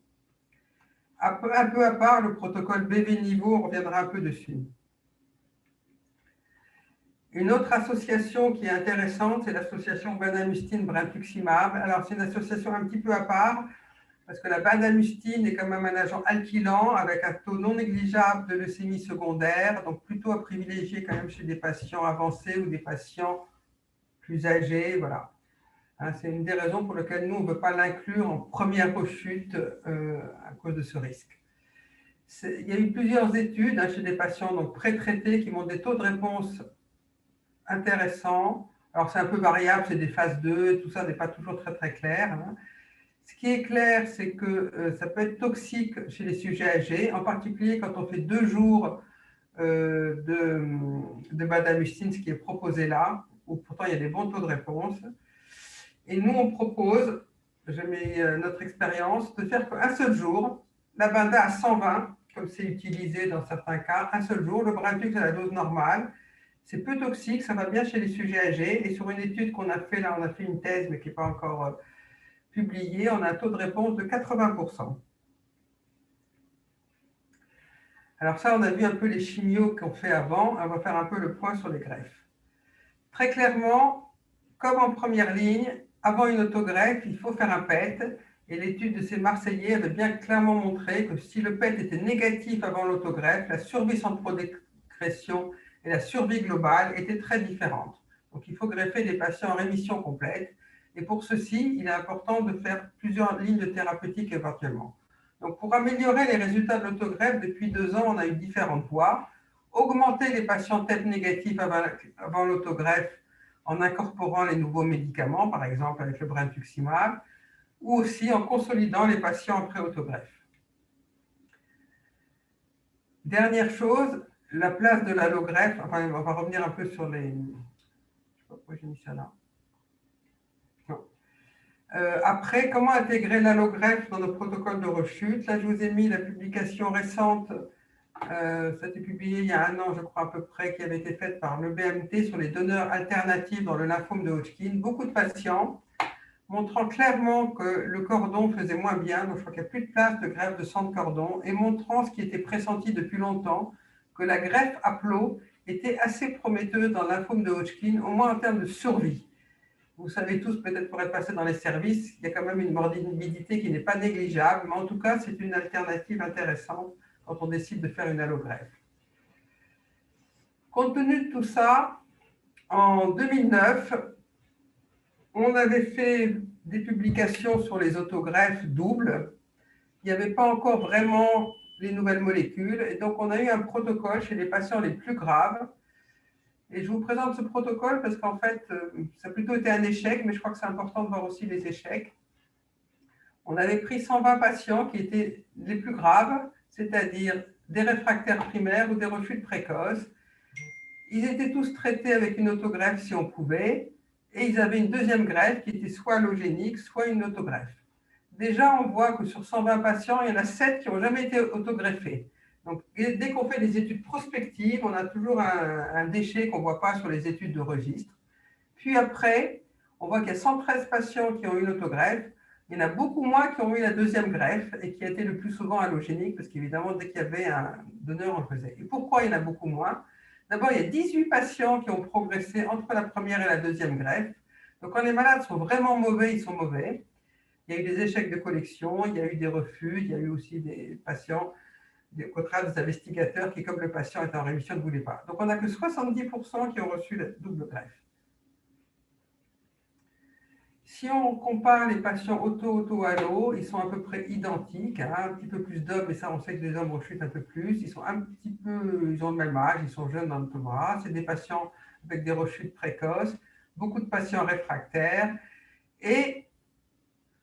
Un peu à part, le protocole BV-Niveau, on reviendra un peu dessus. Une autre association qui est intéressante, c'est l'association bendamustine-brentuximab. Alors, c'est une association un petit peu à part, parce que la bendamustine est quand même un agent alkylant avec un taux non négligeable de leucémie secondaire, donc plutôt à privilégier quand même chez des patients avancés ou des patients plus âgés. Voilà. C'est une des raisons pour lesquelles nous, on ne veut pas l'inclure en première rechute à cause de ce risque. Il y a eu plusieurs études chez des patients donc pré-traités qui montrent des taux de réponse intéressants. Alors, c'est un peu variable, c'est des phases 2, tout ça n'est pas toujours très, très clair. Ce qui est clair, c'est que ça peut être toxique chez les sujets âgés, en particulier quand on fait 2 jours de bendamustine, ce qui est proposé là, où pourtant il y a des bons taux de réponse. Et nous, on propose, je mets notre expérience, de faire qu'un seul jour, la benda à 120, comme c'est utilisé dans certains cas, un seul jour, le Brentux à la dose normale. C'est peu toxique, ça va bien chez les sujets âgés. Et sur une étude qu'on a fait là, on a fait une thèse, mais qui n'est pas encore publiée, on a un taux de réponse de 80%. Alors ça, on a vu un peu les chimios qu'on fait avant. On va faire un peu le point sur les greffes. Très clairement, comme en première ligne, avant une autogreffe, il faut faire un PET. Et l'étude de ces Marseillais avait bien clairement montré que si le PET était négatif avant l'autogreffe, la survie sans progression et la survie globale étaient très différentes. Donc il faut greffer des patients en rémission complète. Et pour ceci, il est important de faire plusieurs lignes de thérapeutique éventuellement. Donc pour améliorer les résultats de l'autogreffe, depuis 2 ans, on a eu différentes voies. Augmenter les patients TEP négatifs avant l'autogreffe en incorporant les nouveaux médicaments, par exemple avec le brentuximab, ou aussi en consolidant les patients après autogreffe. Dernière chose, la place de l'allogreffe, enfin on va revenir un peu sur les... Je ne sais pas pourquoi j'ai mis ça là. Non. Après, comment intégrer l'allogreffe dans nos protocoles de rechute? Là, je vous ai mis la publication récente Ça a été publié il y a un an, je crois à peu près, qui avait été faite par le BMT sur les donneurs alternatifs dans le lymphome de Hodgkin. Beaucoup de patients montrant clairement que le cordon faisait moins bien, donc je crois qu'il n'y a plus de place de greffe de sang de cordon, et montrant ce qui était pressenti depuis longtemps, que la greffe Aplo était assez prometteuse dans le lymphome de Hodgkin, au moins en termes de survie. Vous savez tous, peut-être pour être passé dans les services, il y a quand même une morbidité qui n'est pas négligeable, mais en tout cas, c'est une alternative intéressante quand on décide de faire une allogreffe. Compte tenu de tout ça, en 2009, on avait fait des publications sur les autogreffes doubles. Il n'y avait pas encore vraiment les nouvelles molécules, et donc on a eu un protocole chez les patients les plus graves. Et je vous présente ce protocole parce qu'en fait, ça a plutôt été un échec, mais je crois que c'est important de voir aussi les échecs. On avait pris 120 patients qui étaient les plus graves, c'est-à-dire des réfractaires primaires ou des refus précoces. Ils étaient tous traités avec une autogreffe si on pouvait, et ils avaient une deuxième greffe qui était soit allogénique, soit une autogreffe. Déjà, on voit que sur 120 patients, il y en a 7 qui n'ont jamais été autogreffés. Donc, dès qu'on fait des études prospectives, on a toujours un déchet qu'on ne voit pas sur les études de registre. Puis après, on voit qu'il y a 113 patients qui ont eu une autogreffe. Il y en a beaucoup moins qui ont eu la deuxième greffe et qui a été le plus souvent allogénique, parce qu'évidemment, dès qu'il y avait un donneur, on le faisait. Et pourquoi il y en a beaucoup moins? D'abord, il y a 18 patients qui ont progressé entre la première et la deuxième greffe. Donc, quand les malades sont vraiment mauvais, ils sont mauvais. Il y a eu des échecs de collection, il y a eu des refus, il y a eu aussi des patients, des investigateurs qui, comme le patient était en rémission, ne voulaient pas. Donc, on n'a que 70% qui ont reçu la double greffe. Si on compare les patients auto-allo, ils sont à peu près identiques, hein, un petit peu plus d'hommes, mais ça, on sait que les hommes rechutent un peu plus. Ils sont un petit peu, ils ont le même âge, ils sont jeunes dans le bras. C'est des patients avec des rechutes précoces, beaucoup de patients réfractaires. Et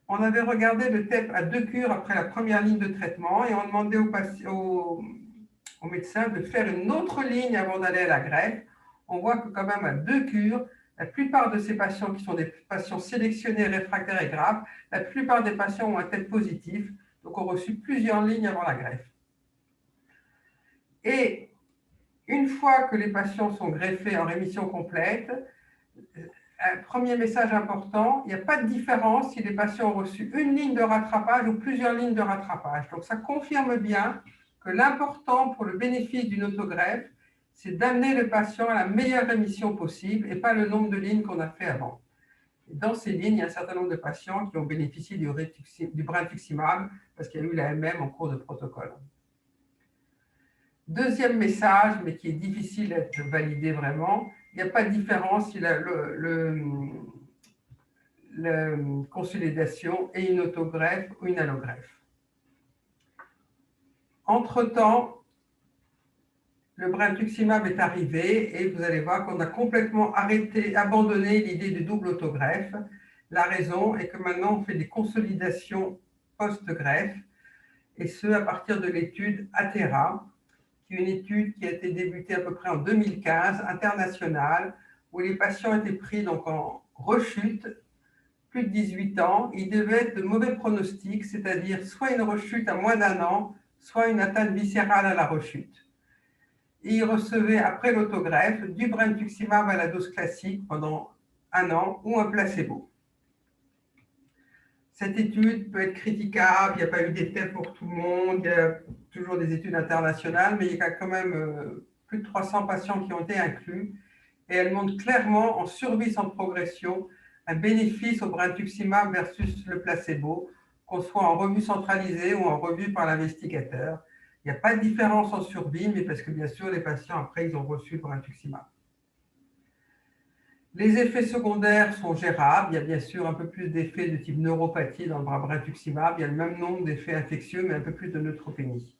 on avait regardé le TEP à 2 cures après la première ligne de traitement et on demandait aux médecins de faire une autre ligne avant d'aller à la greffe. On voit que quand même à 2 cures, la plupart de ces patients qui sont des patients sélectionnés, réfractaires et graves, la plupart des patients ont un TEP positif, donc ont reçu plusieurs lignes avant la greffe. Et une fois que les patients sont greffés en rémission complète, un premier message important, il n'y a pas de différence si les patients ont reçu une ligne de rattrapage ou plusieurs lignes de rattrapage. Donc, ça confirme bien que l'important pour le bénéfice d'une autogreffe, c'est d'amener le patient à la meilleure rémission possible et pas le nombre de lignes qu'on a fait avant. Et dans ces lignes, il y a un certain nombre de patients qui ont bénéficié du brentuximab parce qu'il y a eu la MM en cours de protocole. Deuxième message, mais qui est difficile d'être validé vraiment, il n'y a pas de différence si la consolidation est une autogreffe ou une allogreffe. Entre-temps, le brentuximab est arrivé et vous allez voir qu'on a complètement abandonné l'idée de double autogreffe. La raison est que maintenant, on fait des consolidations post-greffe, et ce, à partir de l'étude ATERA, qui est une étude qui a été débutée à peu près en 2015, internationale, où les patients étaient pris donc en rechute, plus de 18 ans. Ils devaient être de mauvais pronostics, c'est-à-dire soit une rechute à moins d'1 an, soit une atteinte viscérale à la rechute. Et ils recevaient, après l'autogreffe, du brentuximab à la dose classique pendant 1 an ou un placebo. Cette étude peut être critiquable, il n'y a pas eu d'effet pour tout le monde, il y a toujours des études internationales, mais il y a quand même plus de 300 patients qui ont été inclus, et elle montre clairement, en survie sans progression, un bénéfice au brentuximab versus le placebo, qu'on soit en revue centralisée ou en revue par l'investigateur. Il n'y a pas de différence en survie, mais parce que bien sûr, les patients, après, ils ont reçu le brentuximab. Les effets secondaires sont gérables. Il y a bien sûr un peu plus d'effets de type neuropathie dans le brentuximab. Il y a le même nombre d'effets infectieux, mais un peu plus de neutropénie.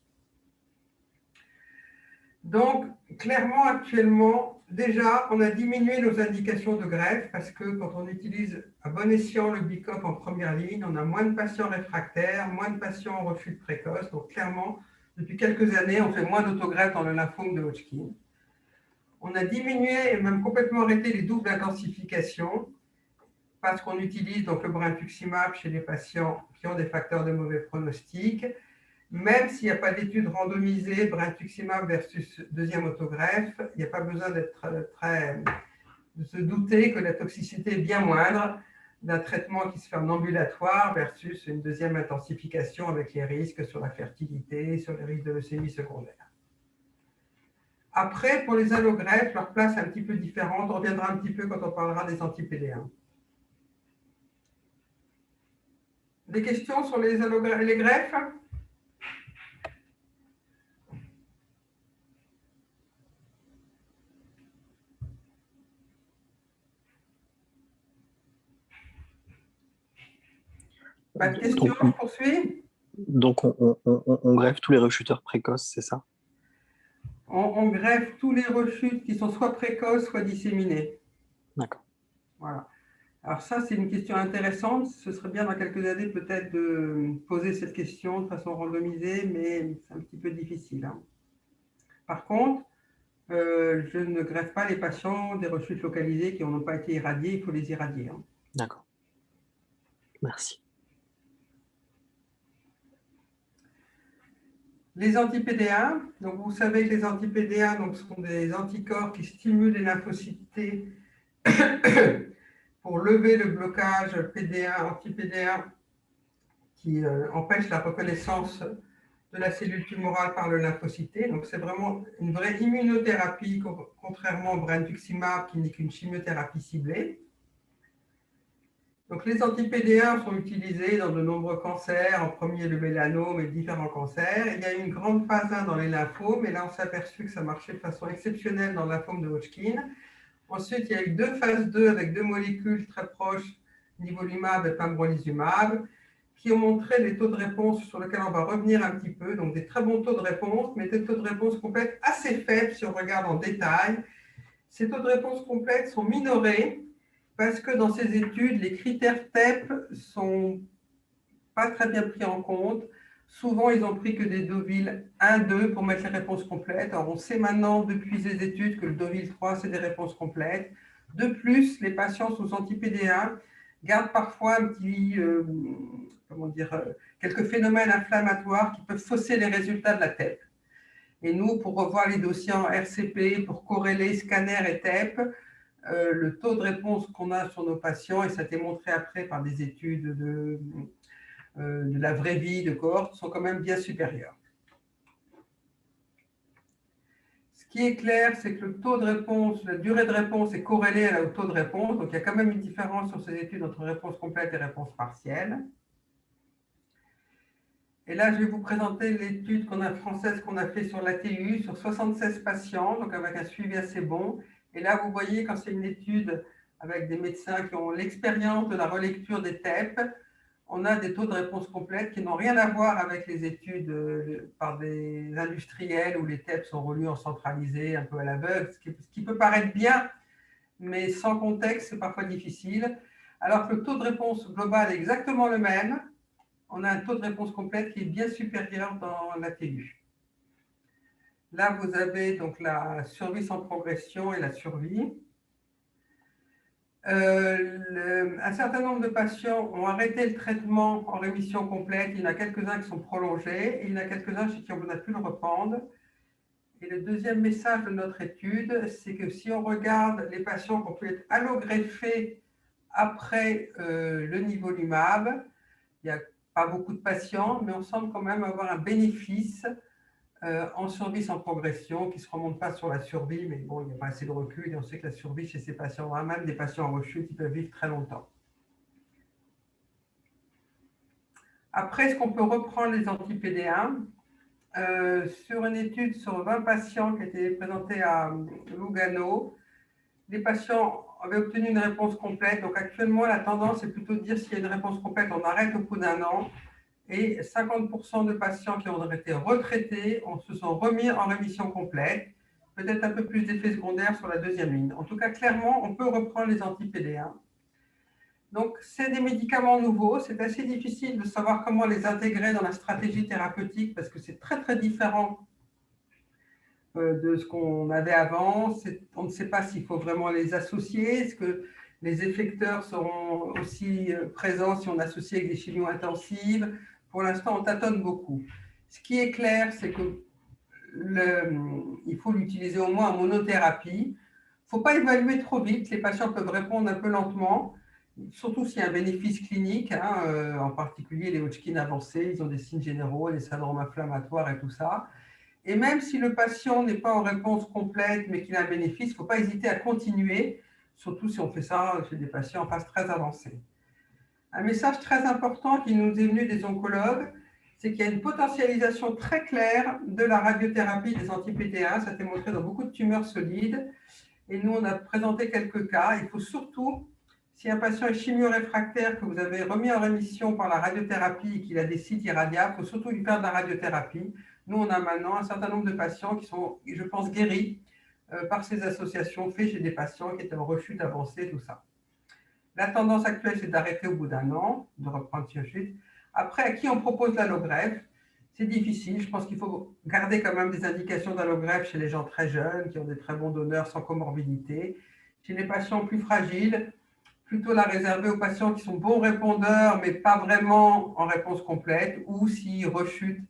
Donc, clairement, actuellement, déjà, on a diminué nos indications de greffe parce que quand on utilise à bon escient le BICOP en première ligne, on a moins de patients réfractaires, moins de patients en refus précoce. Donc, clairement, depuis quelques années, on fait moins d'autogreffes dans le lymphome de Hodgkin. On a diminué et même complètement arrêté les doubles intensifications parce qu'on utilise donc le brentuximab chez les patients qui ont des facteurs de mauvais pronostic. Même s'il n'y a pas d'études randomisées, brentuximab versus deuxième autogreffe, il n'y a pas besoin de se douter que la toxicité est bien moindre d'un traitement qui se fait en ambulatoire versus une deuxième intensification avec les risques sur la fertilité, sur les risques de leucémie secondaire. Après, pour les allogreffes, leur place est un petit peu différente. On reviendra un petit peu quand on parlera des anti-PD1. Des questions sur les greffes? Pas de questions, on poursuit. Donc, on greffe tous les rechuteurs précoces, c'est ça? On greffe tous les rechutes qui sont soit précoces, soit disséminées. D'accord. Voilà. Alors ça, c'est une question intéressante. Ce serait bien dans quelques années peut-être de poser cette question de façon randomisée, mais c'est un petit peu difficile. Hein. Par contre, je ne greffe pas les patients des rechutes localisées qui n'ont pas été irradiées. Il faut les irradier. Hein. D'accord. Merci. Les anti-PD1, donc vous savez que les anti-PD1 donc, sont des anticorps qui stimulent les lymphocytes T pour lever le blocage PD1, anti-PD1 qui empêche la reconnaissance de la cellule tumorale par le lymphocyte T. Donc c'est vraiment une vraie immunothérapie, contrairement au brentuximab qui n'est qu'une chimiothérapie ciblée. Donc les anti-PD1 sont utilisés dans de nombreux cancers, en premier le mélanome et différents cancers. Il y a eu une grande phase 1 dans les lymphomes, et là on s'est aperçu que ça marchait de façon exceptionnelle dans le lymphome de Hodgkin. Ensuite, il y a eu 2 phases 2 avec 2 molécules très proches, nivolumab et pembrolizumab, qui ont montré des taux de réponse sur lesquels on va revenir un petit peu, donc des très bons taux de réponse, mais des taux de réponse complètes assez faibles si on regarde en détail. Ces taux de réponse complètes sont minorés parce que dans ces études, les critères TEP ne sont pas très bien pris en compte. Souvent, ils ont pris que des Deauville 1, 2 pour mettre les réponses complètes. Alors, on sait maintenant depuis ces études que le Deauville 3, c'est des réponses complètes. De plus, les patients sous anti-PD1 gardent parfois un petit, quelques phénomènes inflammatoires qui peuvent fausser les résultats de la TEP. Et nous, pour revoir les dossiers en RCP, pour corréler scanner et TEP, le taux de réponse qu'on a sur nos patients, et ça a été montré après par des études de la vraie vie de cohorte, sont quand même bien supérieurs. Ce qui est clair, c'est que le taux de réponse, la durée de réponse est corrélée au taux de réponse, donc il y a quand même une différence sur ces études entre réponse complète et réponse partielle. Et là, je vais vous présenter l'étude française qu'on a fait sur l'ATU, sur 76 patients, donc avec un suivi assez bon. Et là, vous voyez, quand c'est une étude avec des médecins qui ont l'expérience de la relecture des TEP, on a des taux de réponse complète qui n'ont rien à voir avec les études par des industriels où les TEP sont relus en centralisé, un peu à l'aveugle, ce qui peut paraître bien, mais sans contexte, c'est parfois difficile. Alors que le taux de réponse global est exactement le même, on a un taux de réponse complète qui est bien supérieur dans l'ATU. Là, vous avez donc la survie sans progression et la survie. Un certain nombre de patients ont arrêté le traitement en rémission complète. Il y en a quelques-uns qui sont prolongés et il y en a quelques-uns chez qui on a pu le reprendre. Et le deuxième message de notre étude, c'est que si on regarde les patients qui ont pu être allogreffés après le nivolumab, il n'y a pas beaucoup de patients, mais on semble quand même avoir un bénéfice en survie sans progression qui ne se remonte pas sur la survie, mais bon, il n'y a pas assez de recul et on sait que la survie chez ces patients, même des patients en rechute, ils peuvent vivre très longtemps. Après, est-ce qu'on peut reprendre les anti-PD1 sur une étude sur 20 patients qui a été présentée à Lugano, les patients avaient obtenu une réponse complète. Donc actuellement, la tendance est plutôt de dire s'il y a une réponse complète, on arrête au bout d'un an. Et 50% de patients qui ont été retraités se sont remis en rémission complète. Peut-être un peu plus d'effets secondaires sur la deuxième ligne. En tout cas, clairement, on peut reprendre les anti-PD1. Donc, c'est des médicaments nouveaux. C'est assez difficile de savoir comment les intégrer dans la stratégie thérapeutique parce que c'est très, très différent de ce qu'on avait avant. On ne sait pas s'il faut vraiment les associer. Est-ce que les effecteurs seront aussi présents si on associe avec des chimios intensives? Pour l'instant, on tâtonne beaucoup. Ce qui est clair, c'est que il faut l'utiliser au moins en monothérapie. Il ne faut pas évaluer trop vite. Les patients peuvent répondre un peu lentement, surtout s'il y a un bénéfice clinique, hein, en particulier les Hodgkin avancés, ils ont des signes généraux, des syndromes inflammatoires et tout ça. Et même si le patient n'est pas en réponse complète, mais qu'il a un bénéfice, il ne faut pas hésiter à continuer, surtout si on fait ça chez des patients en phase très avancée. Un message très important qui nous est venu des oncologues, c'est qu'il y a une potentialisation très claire de la radiothérapie des anti-PD1. Ça a été montré dans beaucoup de tumeurs solides. Et nous, on a présenté quelques cas. Il faut surtout, si un patient est chimio-réfractaire, que vous avez remis en rémission par la radiothérapie et qu'il a des sites irradiables, il faut surtout lui faire de la radiothérapie. Nous, on a maintenant un certain nombre de patients qui sont, je pense, guéris par ces associations faites chez des patients qui étaient en rechute avancée, tout ça. La tendance actuelle, c'est d'arrêter au bout d'un an, de reprendre sur chute. Après, à qui on propose l'allogreffe? C'est difficile. Je pense qu'il faut garder quand même des indications d'allogreffe chez les gens très jeunes, qui ont des très bons donneurs sans comorbidité. Chez les patients plus fragiles, plutôt la réserver aux patients qui sont bons répondeurs, mais pas vraiment en réponse complète, ou s'ils rechutent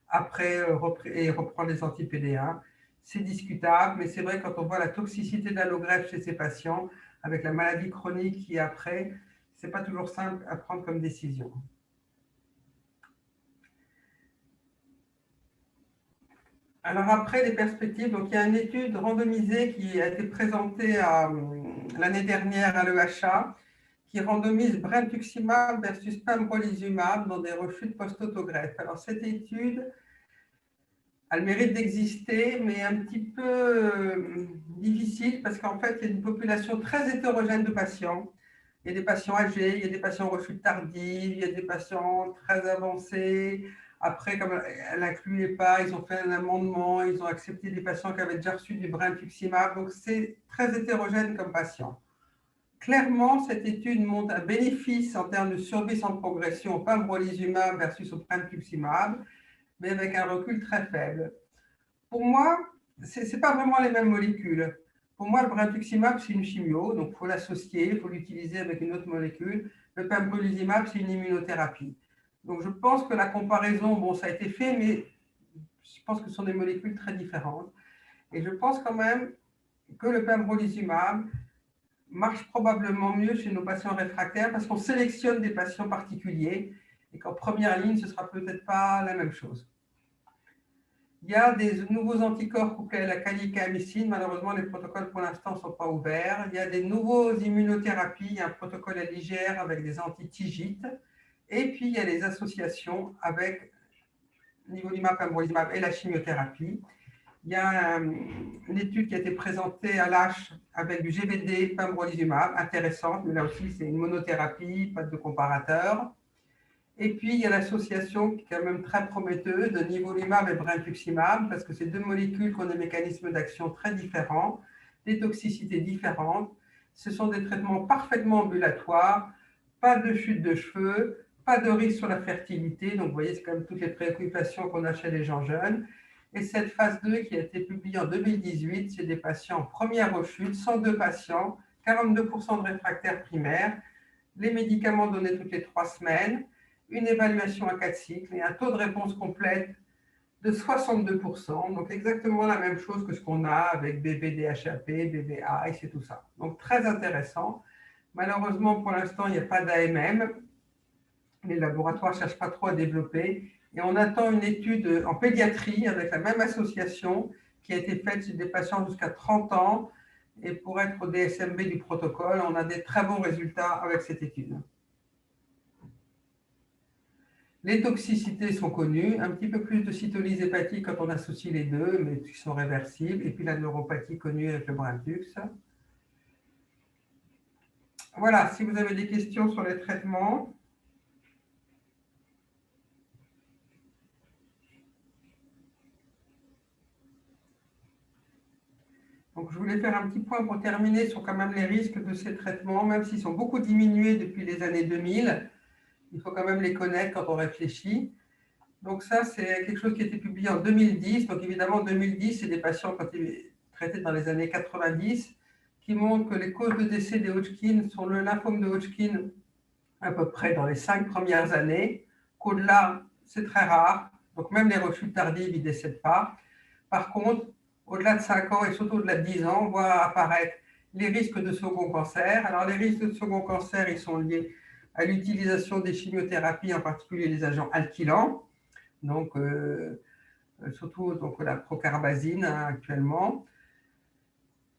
après et reprendre les anti-PD1. C'est discutable, mais c'est vrai quand on voit la toxicité d'allogreffe chez ces patients, avec la maladie chronique qui est après, ce n'est pas toujours simple à prendre comme décision. Alors après, les perspectives, donc il y a une étude randomisée qui a été présentée l'année dernière à l'EHA, qui randomise brentuximab versus pembrolizumab dans des rechutes post-autogreffe. Alors cette étude a le mérite d'exister, mais un petit peu difficile parce qu'en fait, il y a une population très hétérogène de patients. Il y a des patients âgés, il y a des patients en rechute tardive, il y a des patients très avancés. Après, comme elle n'incluait pas, ils ont fait un amendement, ils ont accepté des patients qui avaient déjà reçu du brentuximab. Donc, c'est très hétérogène comme patient. Clairement, cette étude montre un bénéfice en termes de survie sans progression au pembrolizumab versus au brentuximab, mais avec un recul très faible. Pour moi, ce n'est pas vraiment les mêmes molécules. Pour moi, le brentuximab, c'est une chimio, donc il faut l'associer, il faut l'utiliser avec une autre molécule. Le pembrolizumab, c'est une immunothérapie. Donc je pense que la comparaison, bon, ça a été fait, mais je pense que ce sont des molécules très différentes. Et je pense quand même que le pembrolizumab marche probablement mieux chez nos patients réfractaires parce qu'on sélectionne des patients particuliers et qu'en première ligne, ce ne sera peut-être pas la même chose. Il y a des nouveaux anticorps couplés à la calicamycine. Malheureusement, les protocoles pour l'instant ne sont pas ouverts. Il y a des nouveaux immunothérapies. Il y a un protocole à l'IGR avec des anti-TIGIT. Et puis, il y a les associations avec nivolumab, pembrolizumab et la chimiothérapie. Il y a une étude qui a été présentée à l'ASH avec du GVD, pembrolizumab, intéressante, mais là aussi, c'est une monothérapie, pas de comparateur. Et puis, il y a l'association qui est quand même très prometteuse de nivolumab et brentuximab, parce que c'est deux molécules qui ont des mécanismes d'action très différents, des toxicités différentes. Ce sont des traitements parfaitement ambulatoires, pas de chute de cheveux, pas de risque sur la fertilité. Donc, vous voyez, c'est quand même toutes les préoccupations qu'on a chez les gens jeunes. Et cette phase 2 qui a été publiée en 2018, c'est des patients en première rechute, 102 patients, 42% de réfractaires primaires, les médicaments donnés toutes les 3 semaines, une évaluation à 4 cycles et un taux de réponse complète de 62%. Donc exactement la même chose que ce qu'on a avec BBDHAP, BBA et tout ça. Donc très intéressant. Malheureusement, pour l'instant, il n'y a pas d'AMM. Les laboratoires ne cherchent pas trop à développer. Et on attend une étude en pédiatrie avec la même association qui a été faite chez des patients jusqu'à 30 ans. Et pour être au DSMB du protocole, on a des très bons résultats avec cette étude. Les toxicités sont connues, un petit peu plus de cytolyse hépatique quand on associe les deux, mais qui sont réversibles. Et puis la neuropathie connue avec le Brintux. Voilà, si vous avez des questions sur les traitements. Donc, je voulais faire un petit point pour terminer sur quand même les risques de ces traitements, même s'ils sont beaucoup diminués depuis les années 2000. Il faut quand même les connaître quand on réfléchit. Donc ça, c'est quelque chose qui a été publié en 2010. Donc évidemment, en 2010, c'est des patients traités dans les années 90 qui montrent que les causes de décès des Hodgkin sont le lymphome de Hodgkin à peu près dans les 5 premières années, qu'au-delà, c'est très rare. Donc même les rechutes tardives, ils ne décèdent pas. Par contre, au-delà de 5 ans et surtout au-delà de 10 ans, on voit apparaître les risques de second cancer. Alors les risques de second cancer, ils sont liés à l'utilisation des chimiothérapies, en particulier les agents alkylants, donc surtout donc, la procarbazine actuellement.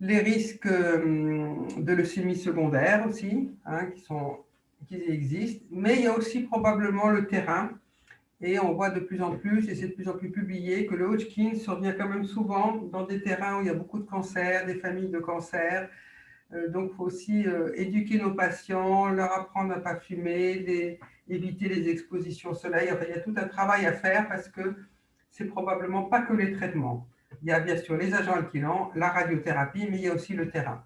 Les risques de leucémie secondaire aussi, qui existent, mais il y a aussi probablement le terrain. Et on voit de plus en plus, et c'est de plus en plus publié, que le Hodgkin survient quand même souvent dans des terrains où il y a beaucoup de cancers, des familles de cancers. Donc, il faut aussi éduquer nos patients, leur apprendre à ne pas fumer, éviter les expositions au soleil. Enfin, il y a tout un travail à faire parce que c'est probablement pas que les traitements. Il y a bien sûr les agents alkylants, la radiothérapie, mais il y a aussi le terrain.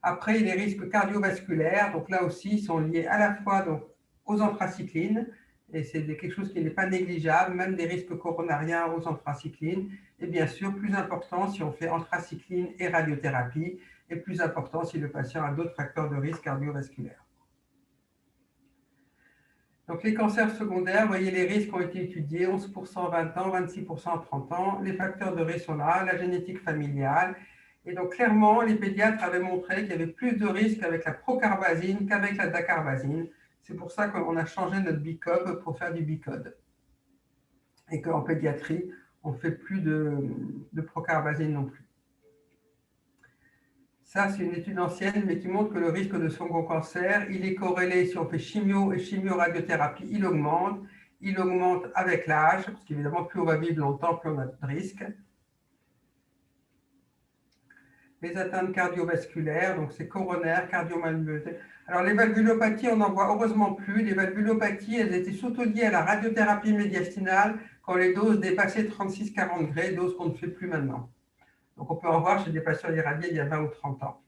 Après, les risques cardiovasculaires, donc là aussi, sont liés à la fois donc, aux anthracyclines, et c'est quelque chose qui n'est pas négligeable, même des risques coronariens aux anthracyclines, et bien sûr, plus important si on fait anthracycline et radiothérapie, et plus important si le patient a d'autres facteurs de risque cardiovasculaire. Donc les cancers secondaires, vous voyez, les risques ont été étudiés, 11% à 20 ans, 26% à 30 ans. Les facteurs de risque sont là, la génétique familiale. Et donc clairement, les pédiatres avaient montré qu'il y avait plus de risques avec la procarbazine qu'avec la dacarbazine. C'est pour ça qu'on a changé notre BICOB pour faire du BICOD. Et qu'en pédiatrie, on ne fait plus de procarbazine non plus. Ça, c'est une étude ancienne, mais qui montre que le risque de second cancer, il est corrélé, si on fait chimio et chimio-radiothérapie, il augmente. Il augmente avec l'âge, parce qu'évidemment, plus on va vivre longtemps, plus on a de risques. Les atteintes cardiovasculaires, donc c'est coronaire, cardiomyopathe. Alors les valvulopathies, on n'en voit heureusement plus. Les valvulopathies, elles étaient surtout liées à la radiothérapie médiastinale quand les doses dépassaient 36-40 degrés, doses qu'on ne fait plus maintenant. Donc on peut en voir chez des patients irradiés il y a 20 ou 30 ans.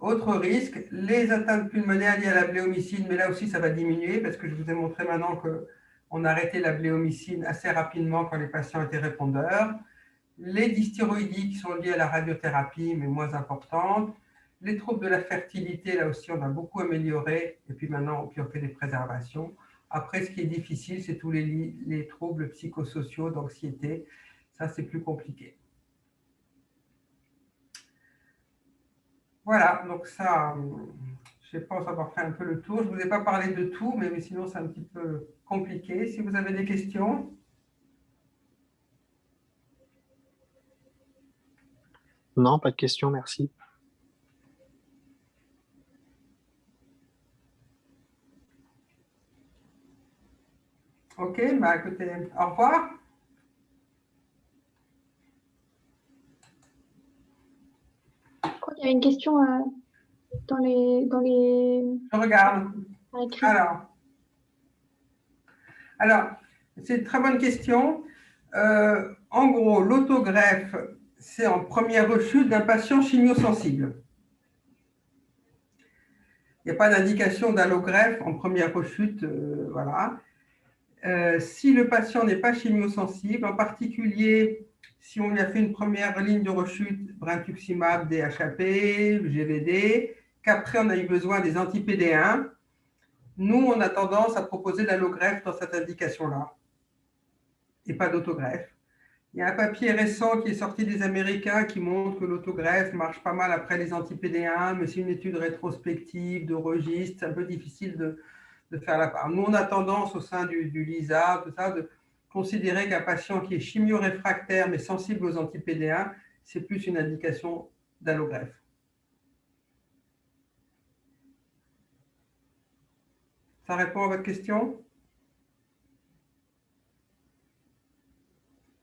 Autre risque, les atteintes pulmonaires liées à la bléomycine, mais là aussi ça va diminuer parce que je vous ai montré maintenant qu'on arrêtait la bléomycine assez rapidement quand les patients étaient répondeurs. Les dysthyroïdies qui sont liées à la radiothérapie, mais moins importantes. Les troubles de la fertilité, là aussi on a beaucoup amélioré, et puis maintenant on fait des préservations. Après, ce qui est difficile, c'est tous les troubles psychosociaux, d'anxiété. Ça, c'est plus compliqué. Voilà, donc ça, je pense avoir fait un peu le tour. Je ne vous ai pas parlé de tout, mais sinon c'est un petit peu compliqué. Si vous avez des questions. Non, pas de questions, merci. Ok, bah écoutez, au revoir. Je crois qu'il y avait une question dans les... Je regarde. par écrit. Alors, c'est une très bonne question. En gros, l'autogreffe, c'est en première rechute d'un patient chimiosensible. Il n'y a pas d'indication d'allogreffe en première rechute, voilà. Si le patient n'est pas chimiosensible, en particulier si on lui a fait une première ligne de rechute, brentuximab, DHAP, GVD, qu'après on a eu besoin des anti-PD1, nous, on a tendance à proposer l'allogreffe dans cette indication-là, et pas d'autogreffe. Il y a un papier récent qui est sorti des Américains qui montre que l'autogreffe marche pas mal après les anti-PD1, mais c'est une étude rétrospective, de registre, c'est un peu difficile de faire la part. Nous, on a tendance au sein du LISA, tout ça, de considérer qu'un patient qui est chimio-réfractaire mais sensible aux anti-PD1, c'est plus une indication d'allogreffe. Ça répond à votre question ?